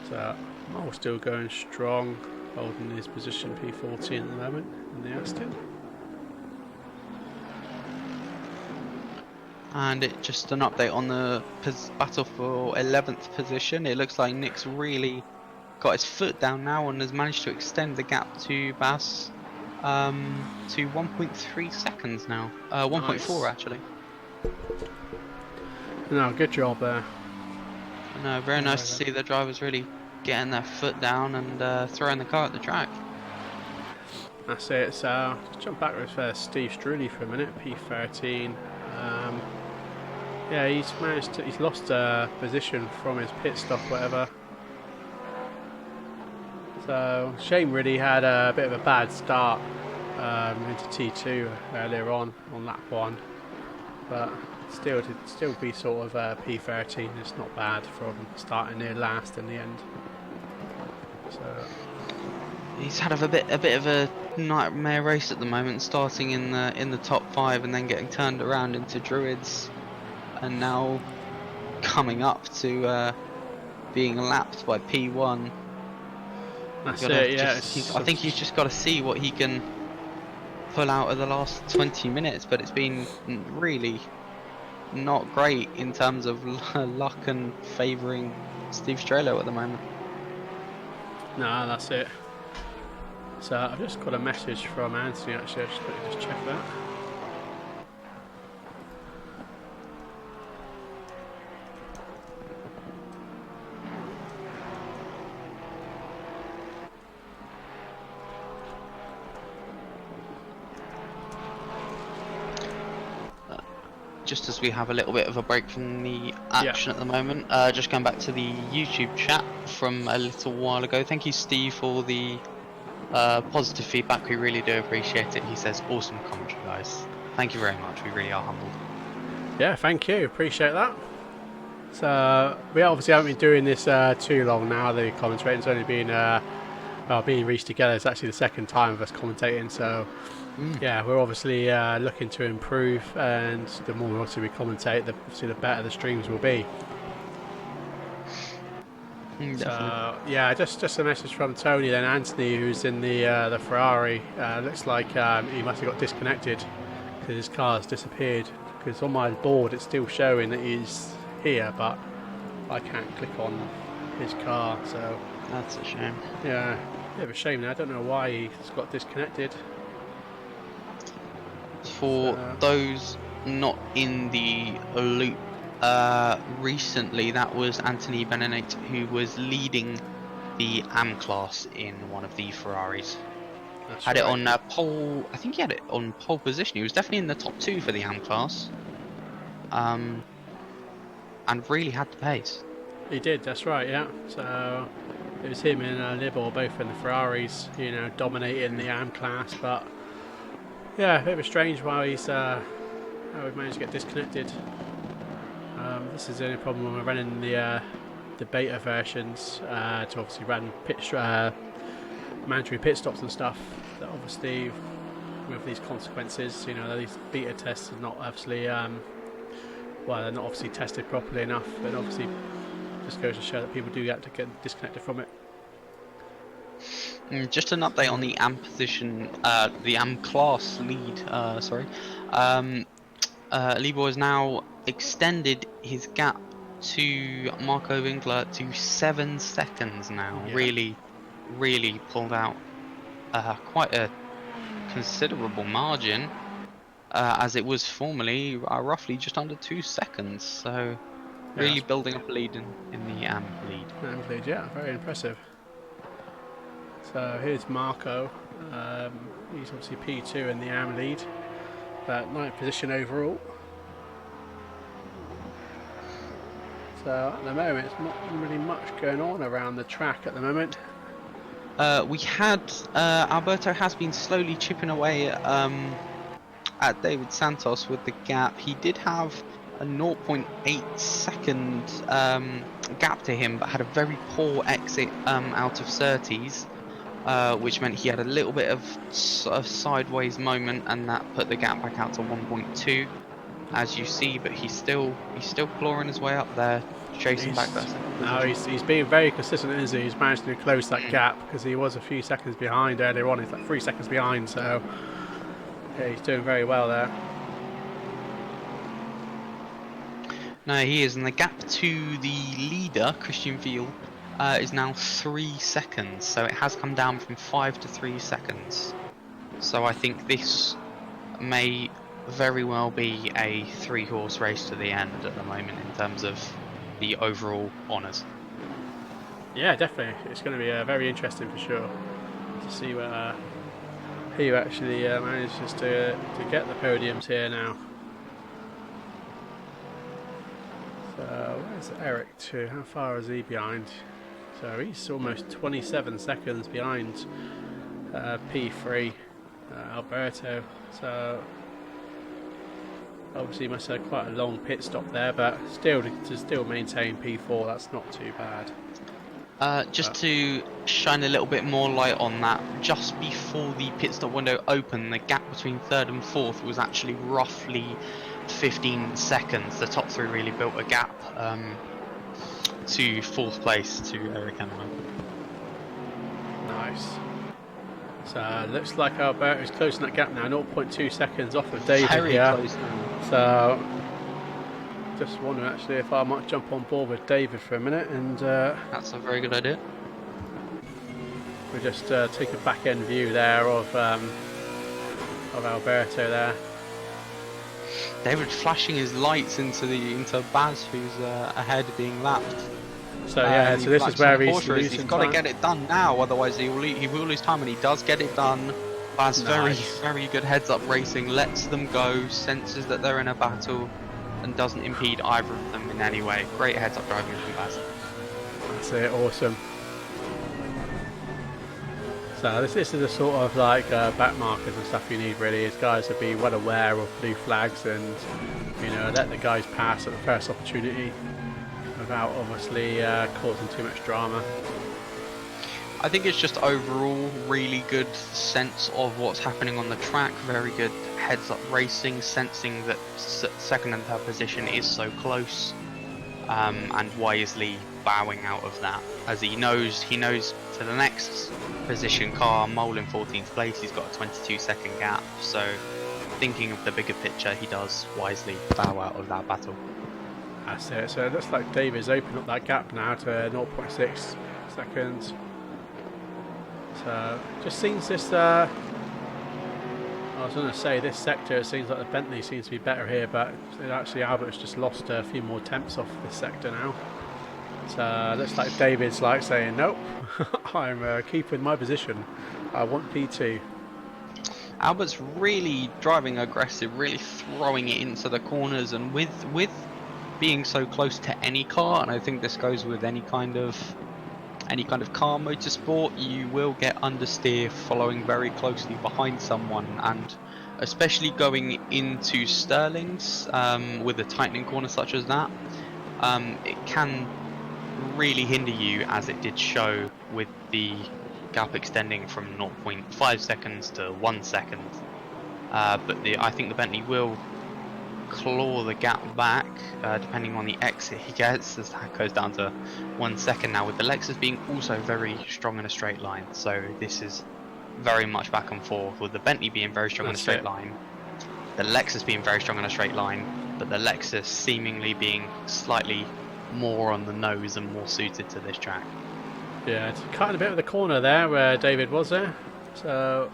[SPEAKER 1] So Mole's still going strong, holding his position P14 at the moment in the Aston.
[SPEAKER 2] And just an update on the battle for 11th position. It looks like Nick's really got his foot down now and has managed to extend the gap to Bass to 1.3 seconds now. 1.4 actually.
[SPEAKER 1] No, good job there.
[SPEAKER 2] No, very nice to see the drivers really getting their foot down and throwing the car at the track.
[SPEAKER 1] That's it. So just jump back with Steve Strulli for a minute. P13. Yeah, he's lost position from his pit stop, whatever. So shame really had a bit of a bad start into T2 earlier on lap 1, but still to still be sort of P13 is not bad from starting near last in the end. So
[SPEAKER 2] he's had a bit of a nightmare race at the moment, starting in the top 5 and then getting turned around into Druids, and now coming up to being lapped by P1.
[SPEAKER 1] that's it, yeah.
[SPEAKER 2] I think he's just got to see what he can pull out of the last 20 minutes, but it's been really not great in terms of luck and favouring Steve Strello at the moment.
[SPEAKER 1] No, that's it. So I've just got a message from Anthony actually. Let me just check that.
[SPEAKER 2] just as we have a little bit of a break from the action at the moment, just going back to the YouTube chat from a little while ago. Thank you, Steve, for the positive feedback. We really do appreciate it. He says, awesome commentary, guys. Thank you very much. We really are humbled.
[SPEAKER 1] Yeah, thank you. Appreciate that. So we obviously haven't been doing this too long now. The commentating's only been being reached together. It's actually the second time of us commentating. So yeah, we're obviously looking to improve, and the more obviously we commentate, the better the streams will be. So yeah, just a message from Tony, then Anthony, who's in the Ferrari. Looks like he must have got disconnected because his car's disappeared. Because on my board it's still showing that he's here, but I can't click on his car. So
[SPEAKER 2] that's a shame.
[SPEAKER 1] Yeah, bit of a shame. Now I don't know why he's got disconnected.
[SPEAKER 2] For those not in the loop, recently that was Anthony Benenate who was leading the AM class in one of the Ferraris.
[SPEAKER 1] That's
[SPEAKER 2] had
[SPEAKER 1] right.
[SPEAKER 2] it on pole. I think he had it on pole position. He was definitely in the top 2 for the AM class, and really had the pace.
[SPEAKER 1] He did. That's right. Yeah. So it was him and Libor both in the Ferraris, you know, dominating the AM class. But yeah, a bit of a strange why he's how we've managed to get disconnected. This is the only problem when we're running the beta versions to obviously run mandatory pit stops and stuff. That obviously with these consequences, you know, these beta tests are not obviously well, they're not obviously tested properly enough, but obviously just goes to show that people do get disconnected from it.
[SPEAKER 2] Just an update on the AM position, the AM class lead. Libor has now extended his gap to Marco Winkler to 7 seconds now.
[SPEAKER 1] Yeah.
[SPEAKER 2] Really pulled out quite a considerable margin, as it was formerly roughly just under 2 seconds. So really building up a lead in the AM lead.
[SPEAKER 1] AM lead, yeah, very impressive. So here's Marco. He's obviously P2 in the AM lead, but 9th position overall. So at the moment, it's not really much going on around the track at the moment.
[SPEAKER 2] We had Alberto has been slowly chipping away at David Santos with the gap. He did have a 0.8 second gap to him, but had a very poor exit out of Surtees, which meant he had a little bit of sort of sideways moment, and that put the gap back out to 1.2, as you see. But he's still clawing his way up there, chasing back that second position.
[SPEAKER 1] He's being very consistent, isn't he? He's managed to close that gap, because he was a few seconds behind earlier on. He's like 3 seconds behind, so yeah, he's doing very well there.
[SPEAKER 2] No, he is, and the gap to the leader, Christian Veal, is now 3 seconds, so it has come down from 5 to 3 seconds. So I think this may very well be a 3-horse race to the end at the moment in terms of the overall honours.
[SPEAKER 1] Yeah, definitely. It's going to be very interesting for sure to see who actually manages to get the podiums here now. So where's Eric to? How far is he behind? So he's almost 27 seconds behind P3 Alberto. So obviously he must have quite a long pit stop there, but still to maintain P4, that's not too bad.
[SPEAKER 2] Just to shine a little bit more light on that, just before the pit stop window opened, the gap between 3rd and 4th was actually roughly 15 seconds. The top 3 really built a gap to 4th place to Eric Emmerman.
[SPEAKER 1] Nice. So looks like Alberto's closing that gap now, 0.2 seconds off of David
[SPEAKER 2] Very
[SPEAKER 1] here.
[SPEAKER 2] close now.
[SPEAKER 1] So just wondering actually if I might jump on board with David for a minute, and
[SPEAKER 2] That's a very good idea.
[SPEAKER 1] we'll just take a back end view there of Alberto there.
[SPEAKER 2] David flashing his lights into Baz, who's ahead being lapped.
[SPEAKER 1] So yeah, so this is where he's
[SPEAKER 2] he's got to get it done now, otherwise he will lose time, and he does get it done. Baz
[SPEAKER 1] Nice.
[SPEAKER 2] very good heads up racing, lets them go, senses that they're in a battle, and doesn't impede either of them in any way. Great heads-up driving from Baz.
[SPEAKER 1] That's it, awesome. So this is the sort of like back markers and stuff you need really, is guys to be well aware of blue flags and, you know, let the guys pass at the first opportunity without obviously causing too much drama.
[SPEAKER 2] I think it's just overall really good sense of what's happening on the track, very good heads-up racing, sensing that second and third position is so close, and wisely bowing out of that, as he knows to the next position car, Mole in 14th place, he's got a 22-second gap, so thinking of the bigger picture, he does wisely bow out of that battle.
[SPEAKER 1] That's it, so it looks like David's opened up that gap now to 0.6 seconds. So, just seems this, I was going to say this sector, it seems like the Bentley seems to be better here, but actually Albert's just lost a few more temps off this sector now. So, looks like David's like saying, nope, I'm keeping my position, I want P2.
[SPEAKER 2] Albert's really driving aggressive, really throwing it into the corners, and with being so close to any car, and I think this goes with any kind of car motorsport, you will get understeer following very closely behind someone, and especially going into Sterling's with a tightening corner such as that, it can really hinder you, as it did show with the gap extending from 0.5 seconds to 1 second. But I think the Bentley will claw the gap back depending on the exit he gets, as that goes down to 1 second now, with the Lexus being also very strong in a straight line. So this is very much back and forth, with the Bentley being very strong in a straight line, the Lexus being very strong in a straight line, but the Lexus seemingly being slightly more on the nose and more suited to this track.
[SPEAKER 1] Yeah, it's cutting a bit of the corner there where David was there, so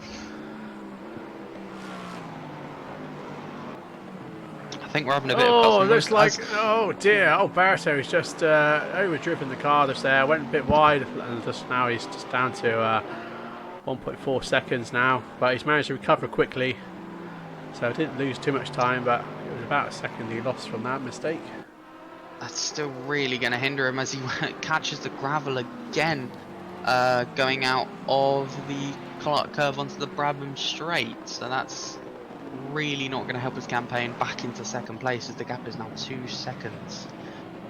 [SPEAKER 2] I think we're having a bit of custom
[SPEAKER 1] looks like,
[SPEAKER 2] as
[SPEAKER 1] oh dear, Alberto's just overdriven the car just there, went a bit wide, and just now he's just down to 1.4 seconds now, but he's managed to recover quickly, so didn't lose too much time, but it was about a second he lost from that mistake.
[SPEAKER 2] that's still really going to hinder him as he catches the gravel again, going out of the Clark curve onto the Brabham straight, so that's really not going to help his campaign back into second place, as the gap is now 2 seconds.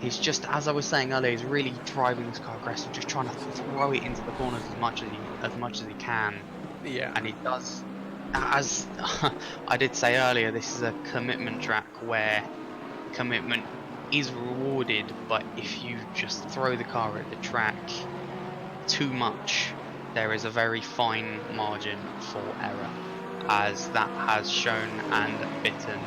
[SPEAKER 2] He's just, as I was saying earlier, he's really driving this car aggressive, just trying to throw it into the corners as much as he can.
[SPEAKER 1] Yeah.
[SPEAKER 2] And he does, as I did say earlier, this is a commitment track where commitment is rewarded, but if you just throw the car at the track too much, there is a very fine margin for error, as that has shown and bitten.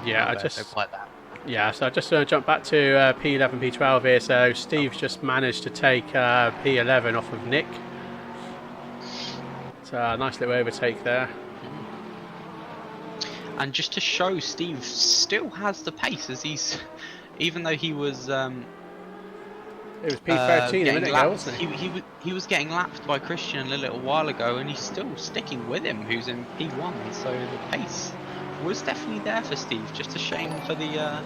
[SPEAKER 1] Yeah,
[SPEAKER 2] like that.
[SPEAKER 1] Yeah, so I just jump back to P11, P12 here. So Steve's just managed to take P11 off of Nick. So a nice little overtake there.
[SPEAKER 2] And just to show, Steve still has the pace, as he's, even though he was
[SPEAKER 1] it was P13 a minute ago, wasn't it?
[SPEAKER 2] He was getting lapped by Christian a little while ago, and he's still sticking with him, who's in P1. So the pace was definitely there for Steve. Just a shame for the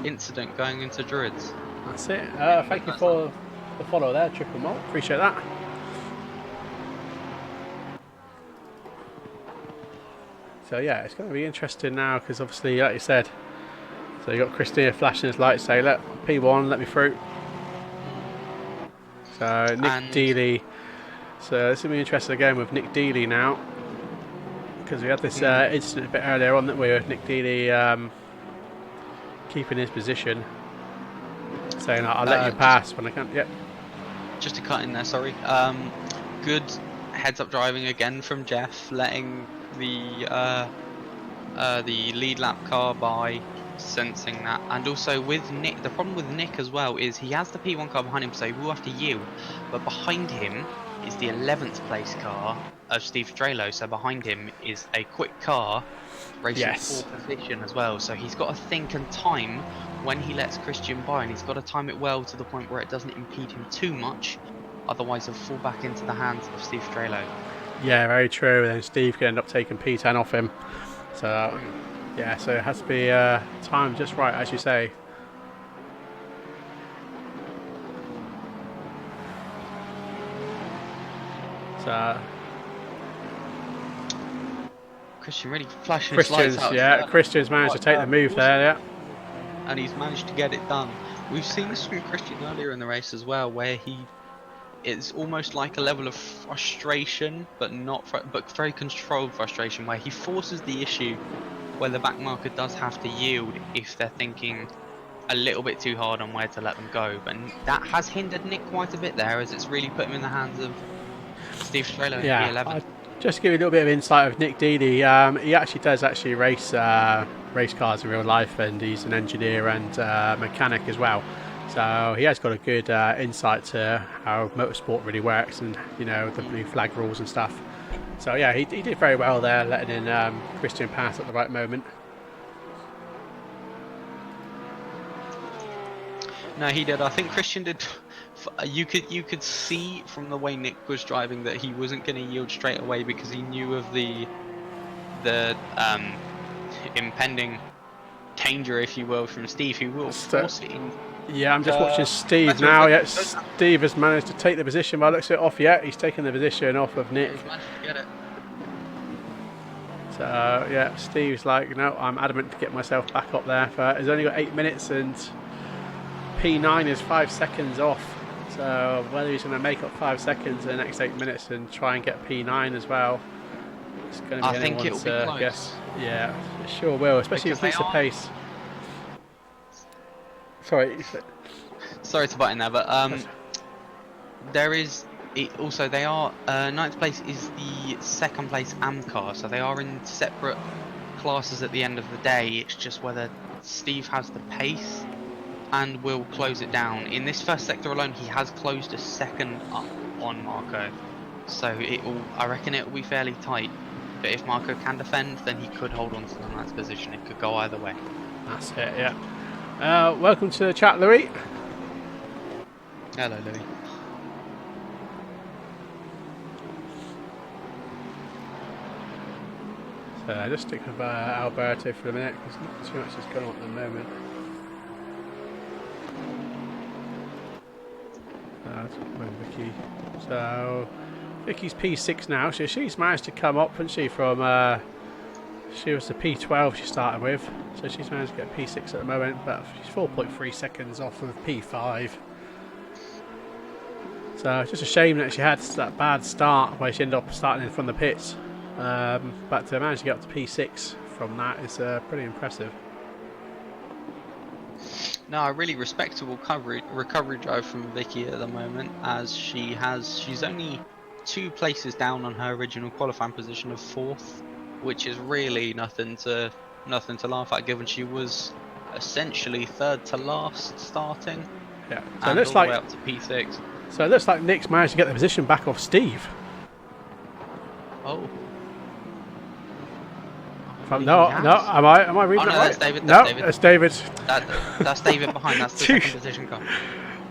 [SPEAKER 2] incident going into Druids.
[SPEAKER 1] That's it. Thank you for the follow there, Triple Malt. Appreciate that. So yeah, it's going to be interesting now, because obviously, like you said, so you got Christina flashing his lights, say, "Let P1, let me through." So Nick Dealey. So this will be interesting again with Nick Dealey now, because we had this incident a bit earlier on that we with Nick Dealey keeping his position, saying, "I'll let you pass when I can." Yep.
[SPEAKER 2] Just to cut in there, sorry. Good heads-up driving again from Jeff, letting the lead lap car by, sensing that. And also with Nick, the problem with Nick as well is he has the P1 car behind him, so he will have to yield, but behind him is the 11th place car of Steve Strelo, so behind him is a quick car racing fourth position as well, so he's got to think and time when he lets Christian by, and he's got to time it well to the point where it doesn't impede him too much, otherwise he'll fall back into the hands of Steve Strelo.
[SPEAKER 1] Yeah, very true. And then Steve could end up taking P10 off him. So Yeah, so it has to be timed just right, as you say. So
[SPEAKER 2] Christian really flashing his lights
[SPEAKER 1] Christian's,
[SPEAKER 2] out.
[SPEAKER 1] yeah, Christian's managed to take the move there, yeah.
[SPEAKER 2] And he's managed to get it done. We've seen this from Christian earlier in the race as well, where it's almost like a level of frustration, but very controlled frustration, where he forces the issue where the back marker does have to yield if they're thinking a little bit too hard on where to let them go. But that has hindered Nick quite a bit there, as it's really put him in the hands of Steve Strelo in P11.
[SPEAKER 1] Just to give you a little bit of insight of Nick Deedy, he actually does race race cars in real life, and he's an engineer and mechanic as well. So he has got a good insight to how motorsport really works, and you know, the blue flag rules and stuff. So yeah, he did very well there, letting in Christian pass at the right moment.
[SPEAKER 2] No, he did. I think Christian did. You could see from the way Nick was driving that he wasn't going to yield straight away, because he knew of the impending danger, if you will, from Steve, who will force it in.
[SPEAKER 1] Yeah, I'm just watching Steve now. Yeah, Steve has managed to take the position. By the looks of it, off. Yeah, he's taken the position off of Nick.
[SPEAKER 2] He's managed to get it.
[SPEAKER 1] So yeah, Steve's like, no, I'm adamant to get myself back up there. He's only got 8 minutes, and P9 is 5 seconds off. So whether he's going to make up 5 seconds in the next 8 minutes and try and get P9 as well, it's going to be anyone's guess. Yeah, it sure will, especially if it's the pace. Sorry to butt in there, but
[SPEAKER 2] there is also, they are 9th place is the 2nd place AM car, so they are in separate classes at the end of the day. It's just whether Steve has the pace and will close it down. In this first sector alone, he has closed a second up on Marco, so I reckon it will be fairly tight. But if Marco can defend, then he could hold on to the 9th position. It could go either way.
[SPEAKER 1] That's it, yeah. Welcome to the chat, Louis.
[SPEAKER 2] Hello, Louis.
[SPEAKER 1] So just stick with Alberto for a minute, because not too much is going on at the moment. Vicky. So Vicky's P6 now, so she's managed to come up, hasn't she, from she was the P12 she started with, so she's managed to get P6 at the moment, but she's 4.3 seconds off of P5. So it's just a shame that she had that bad start where she ended up starting from the pits, but to manage to get up to P6 from that is pretty impressive.
[SPEAKER 2] No, a really respectable recovery drive from Vicky at the moment, as she's only 2 places down on her original qualifying position of 4th, which is really nothing to laugh at, given she was essentially 3rd to last starting.
[SPEAKER 1] Yeah,
[SPEAKER 2] so it looks like all the way up to P6.
[SPEAKER 1] So it looks like Nick's managed to get the position back off Steve.
[SPEAKER 2] Oh.
[SPEAKER 1] No, am I reading that right?
[SPEAKER 2] That's David.
[SPEAKER 1] That's David.
[SPEAKER 2] That's David behind. That's the 2nd position car.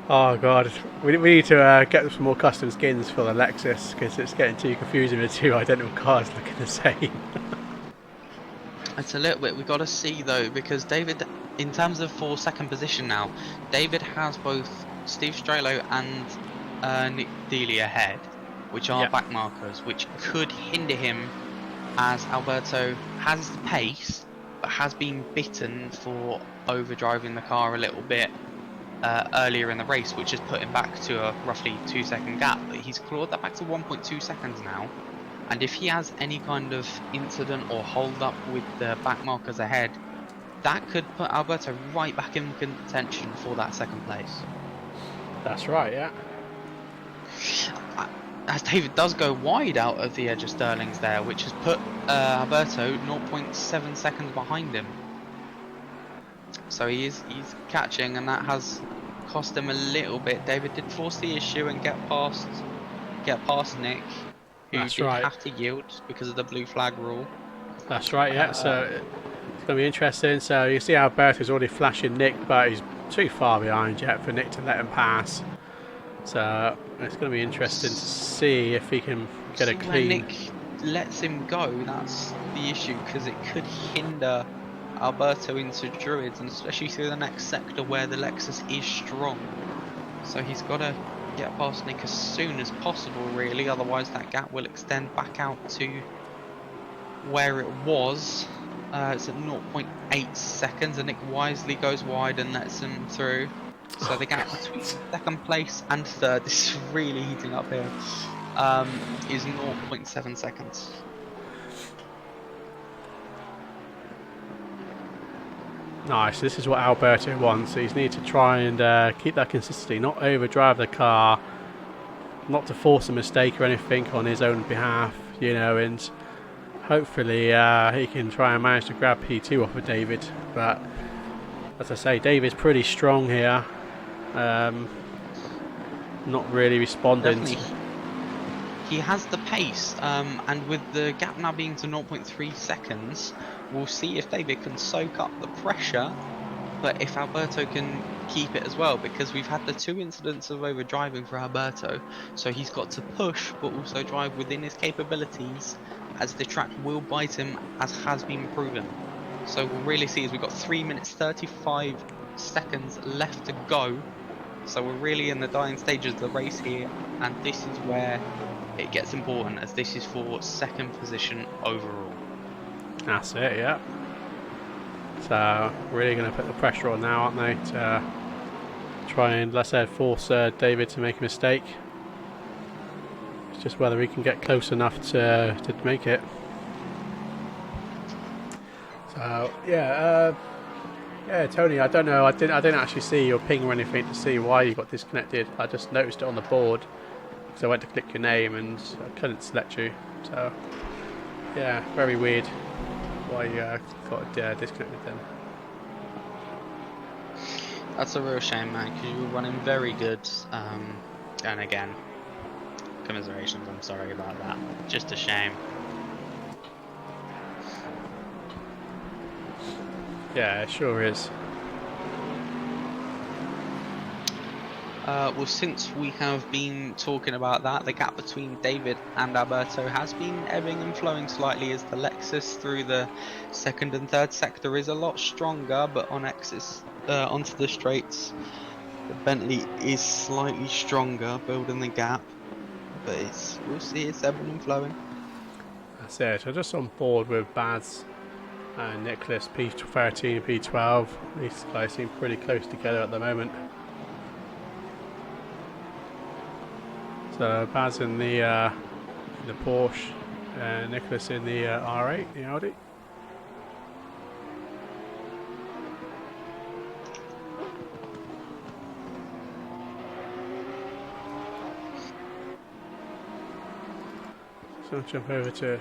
[SPEAKER 1] Oh god, we need to get some more custom skins for the Lexus, because it's getting too confusing with 2 identical cars looking the same.
[SPEAKER 2] It's a little bit. We've got to see though, because David, in terms of for 2nd position now, David has both Steve Strelo and Nick Deely ahead, which are back markers, which could hinder him, as Alberto has the pace but has been bitten for overdriving the car a little bit earlier in the race, which has put him back to a roughly 2 second gap. But he's clawed that back to 1.2 seconds now, and if he has any kind of incident or hold up with the back markers ahead, that could put Alberto right back in contention for that 2nd place.
[SPEAKER 1] That's right, yeah.
[SPEAKER 2] As David does go wide out of the edge of Sterling's there, which has put Alberto 0.7 seconds behind him. So he's catching, and that has cost him a little bit. David did force the issue and get past Nick, who did have to yield because of the blue flag rule.
[SPEAKER 1] That's right, yeah. So it's going to be interesting. So you see Alberto's already flashing Nick, but he's too far behind yet for Nick to let him pass. So it's going to be interesting to see if he can get a clean.
[SPEAKER 2] When Nick lets him go, that's the issue, because it could hinder Alberto into Druids, and especially through the next sector where the Lexus is strong. So he's got to get past Nick as soon as possible, really, otherwise that gap will extend back out to where it was. It's at 0.8 seconds, and Nick wisely goes wide and lets him through. So the gap between second place and third, this is really heating up here, is 0.7 seconds.
[SPEAKER 1] Nice, this is what Alberto wants. He's need to try and keep that consistency, not overdrive the car, not to force a mistake or anything on his own behalf, you know, and hopefully he can try and manage to grab P2 off of David. But as I say, David's pretty strong here, not really responding.
[SPEAKER 2] Definitely. He has the pace, and with the gap now being to 0.3 seconds, we'll see if David can soak up the pressure, but if Alberto can keep it as well, because we've had the 2 incidents of overdriving for Alberto, so he's got to push but also drive within his capabilities, as the track will bite him, as has been proven. So we'll really see as we've got 3 minutes 35 seconds left to go, so we're really in the dying stages of the race here, and this is where it gets important, as this is for second position overall.
[SPEAKER 1] That's it, yeah. So really going to put the pressure on now, aren't they, to try and, let's say, force David to make a mistake. It's just whether he can get close enough to make it. So yeah, Tony, I don't know, I didn't actually see your ping or anything to see why you got disconnected. I just noticed it on the board because I went to click your name and I couldn't select you. So yeah, very weird why you got disconnected then.
[SPEAKER 2] That's a real shame, man, because you were running very good, and again, commiserations, I'm sorry about that, just a shame.
[SPEAKER 1] Yeah, it sure is.
[SPEAKER 2] Well, since we have been talking about that, the gap between David and Alberto has been ebbing and flowing slightly, as the Lexus through the second and third sector is a lot stronger, but on exits onto the straights, the Bentley is slightly stronger, building the gap. But we'll see, it's ebbing and flowing.
[SPEAKER 1] That's it. So just on board with Baz and Nicholas, P13 and P12. These guys seem pretty close together at the moment. So Baz in the Porsche, Nicholas in the R8, the Audi. So I'll jump over to.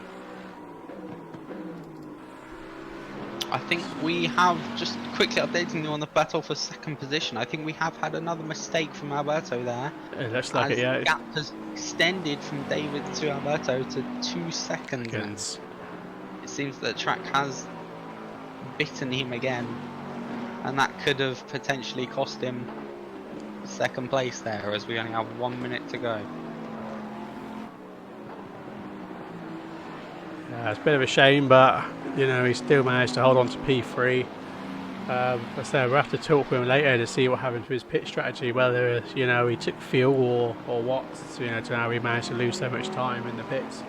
[SPEAKER 2] I think we have, just quickly updating you on the battle for second position, I think we have had another mistake from Alberto there.
[SPEAKER 1] It looks like it, yeah.
[SPEAKER 2] The gap has extended from David to Alberto to 2 seconds. It seems that the track has bitten him again, and that could have potentially cost him second place there, as we only have 1 minute to go.
[SPEAKER 1] Yeah, it's a bit of a shame, but you know, he still managed to hold on to P3. I said we'll have to talk with him later to see what happened to his pit strategy, whether you know he took fuel or what, you know, to how he managed to lose so much time in the pits.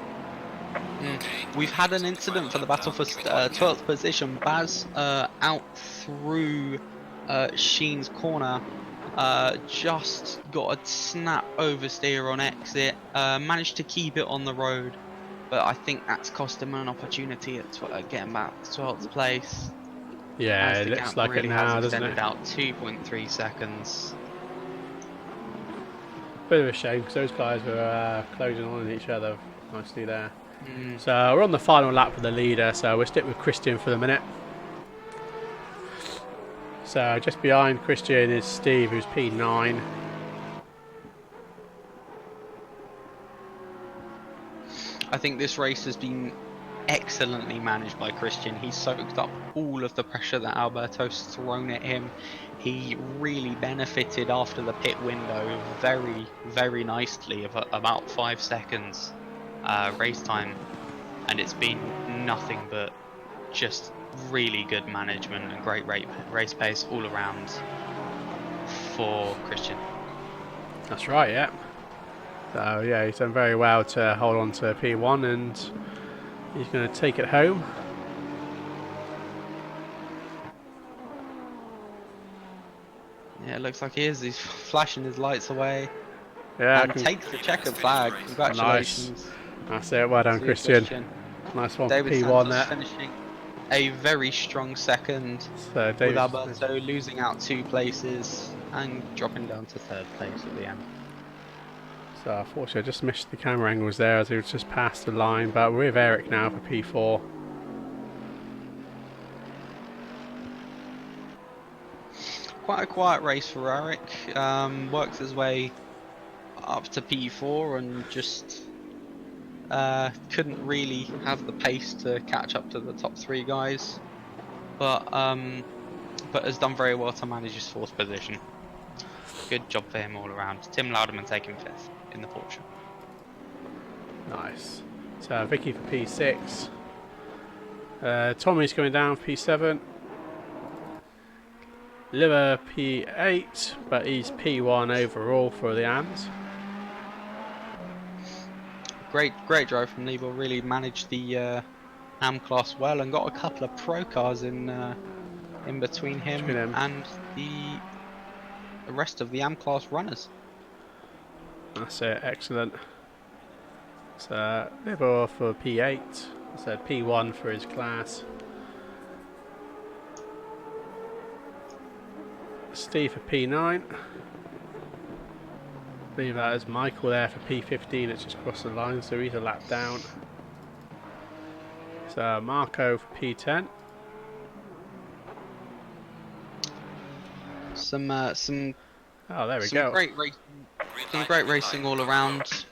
[SPEAKER 2] We've had an incident for the battle for 12th position. Baz out through Sheen's corner, just got a snap oversteer on exit, managed to keep it on the road, but I think that's cost him an opportunity at getting back to 12th place.
[SPEAKER 1] Yeah, it looks like
[SPEAKER 2] really
[SPEAKER 1] it now, doesn't
[SPEAKER 2] extended
[SPEAKER 1] it?
[SPEAKER 2] out 2.3 seconds.
[SPEAKER 1] Bit of a shame because those guys were closing on each other nicely there. So we're on the final lap for the leader, so we'll stick with Christian for the minute. So just behind Christian is Steve, who's P9.
[SPEAKER 2] I think this race has been excellently managed by Christian. He's soaked up all of the pressure that Alberto's thrown at him. He really benefited after the pit window very, very nicely of about 5 seconds race time, and it's been nothing but just really good management and great race pace all around for Christian.
[SPEAKER 1] That's right, yeah. So yeah, he's done very well to hold on to P1, and he's going to take it home.
[SPEAKER 2] Yeah, it looks like he is. He's flashing his lights away.
[SPEAKER 1] Yeah,
[SPEAKER 2] and takes the checkered flag. Congratulations.
[SPEAKER 1] Nice. That's it. Well done, Christian. Nice one for P1 there.
[SPEAKER 2] Finishing a very strong second.
[SPEAKER 1] So
[SPEAKER 2] with Alberto losing out 2 places and dropping down to 3rd place at the end.
[SPEAKER 1] So unfortunately I just missed the camera angles there as he was just past the line, but we're with Eric now for P4.
[SPEAKER 2] Quite a quiet race for Eric. Works his way up to P4 and just couldn't really have the pace to catch up to the top 3 guys, but has done very well to manage his 4th position. Good job for him all around. Tim Louderman taking 5th in the Porsche.
[SPEAKER 1] Nice. So Vicky for P6. Tommy's going down for P7. Liver P8, but he's P1 overall for the AMs.
[SPEAKER 2] Great drive from Liver. Really managed the AM class well and got a couple of pro cars in between him and the rest of the AM class runners.
[SPEAKER 1] That's it, excellent. So Liver for P8. So P1 for his class. Steve for P9. I believe that is Michael there for P15. It's just crossed the line, so he's a lap down. So Marco for P10. Oh, there we go.
[SPEAKER 2] Some great racing all around.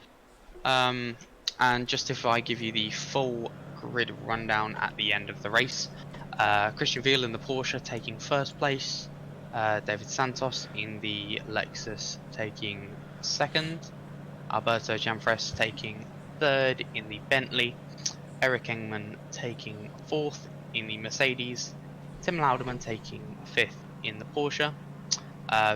[SPEAKER 2] And just if I give you the full grid rundown at the end of the race, Christian Veal in the Porsche taking 1st place. David Santos in the Lexus taking 2nd, Alberto Gianfres taking 3rd in the Bentley, Eric Engman taking 4th in the Mercedes, Tim Louderman taking 5th in the Porsche,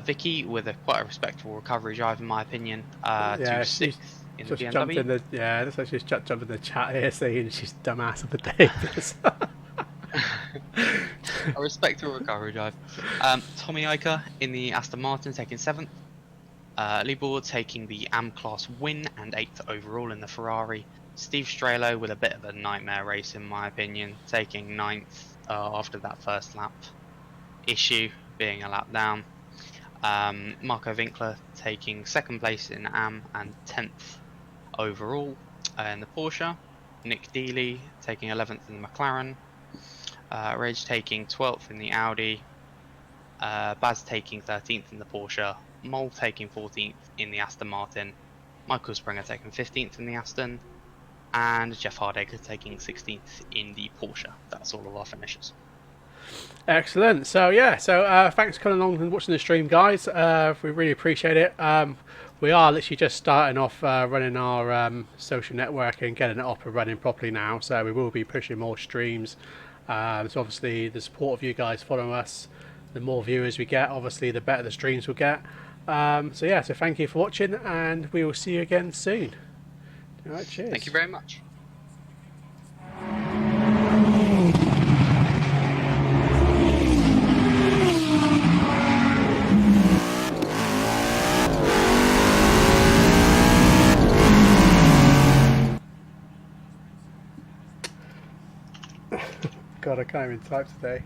[SPEAKER 2] Vicky with quite a respectable recovery drive in my opinion, to 6th in the BMW.
[SPEAKER 1] That's why she's jumped in the chat here saying she's dumbass of the day.
[SPEAKER 2] A respectable recovery drive. Tommy Iker in the Aston Martin taking 7th. Liebold taking the AM class win and 8th overall in the Ferrari. Steve Strelo with a bit of a nightmare race in my opinion, taking 9th after that first lap issue being a lap down. Marco Winkler taking 2nd place in AM and 10th overall in the Porsche. Nick Dealey taking 11th in the McLaren. Reg taking 12th in the Audi, Baz taking 13th in the Porsche, Mole taking 14th in the Aston Martin, Michael Springer taking 15th in the Aston, and Jeff Hardacre taking 16th in the Porsche. That's all of our finishes.
[SPEAKER 1] Excellent. So yeah, thanks for coming along and watching the stream, guys. We really appreciate it. We are literally just starting off running our social network and getting it up and running properly now, so we will be pushing more streams. So obviously the support of you guys following us, the more viewers we get, obviously the better the streams will get. So thank you for watching, and we will see you again soon. All right, cheers.
[SPEAKER 2] Thank you very much.
[SPEAKER 1] God, I can't even type today.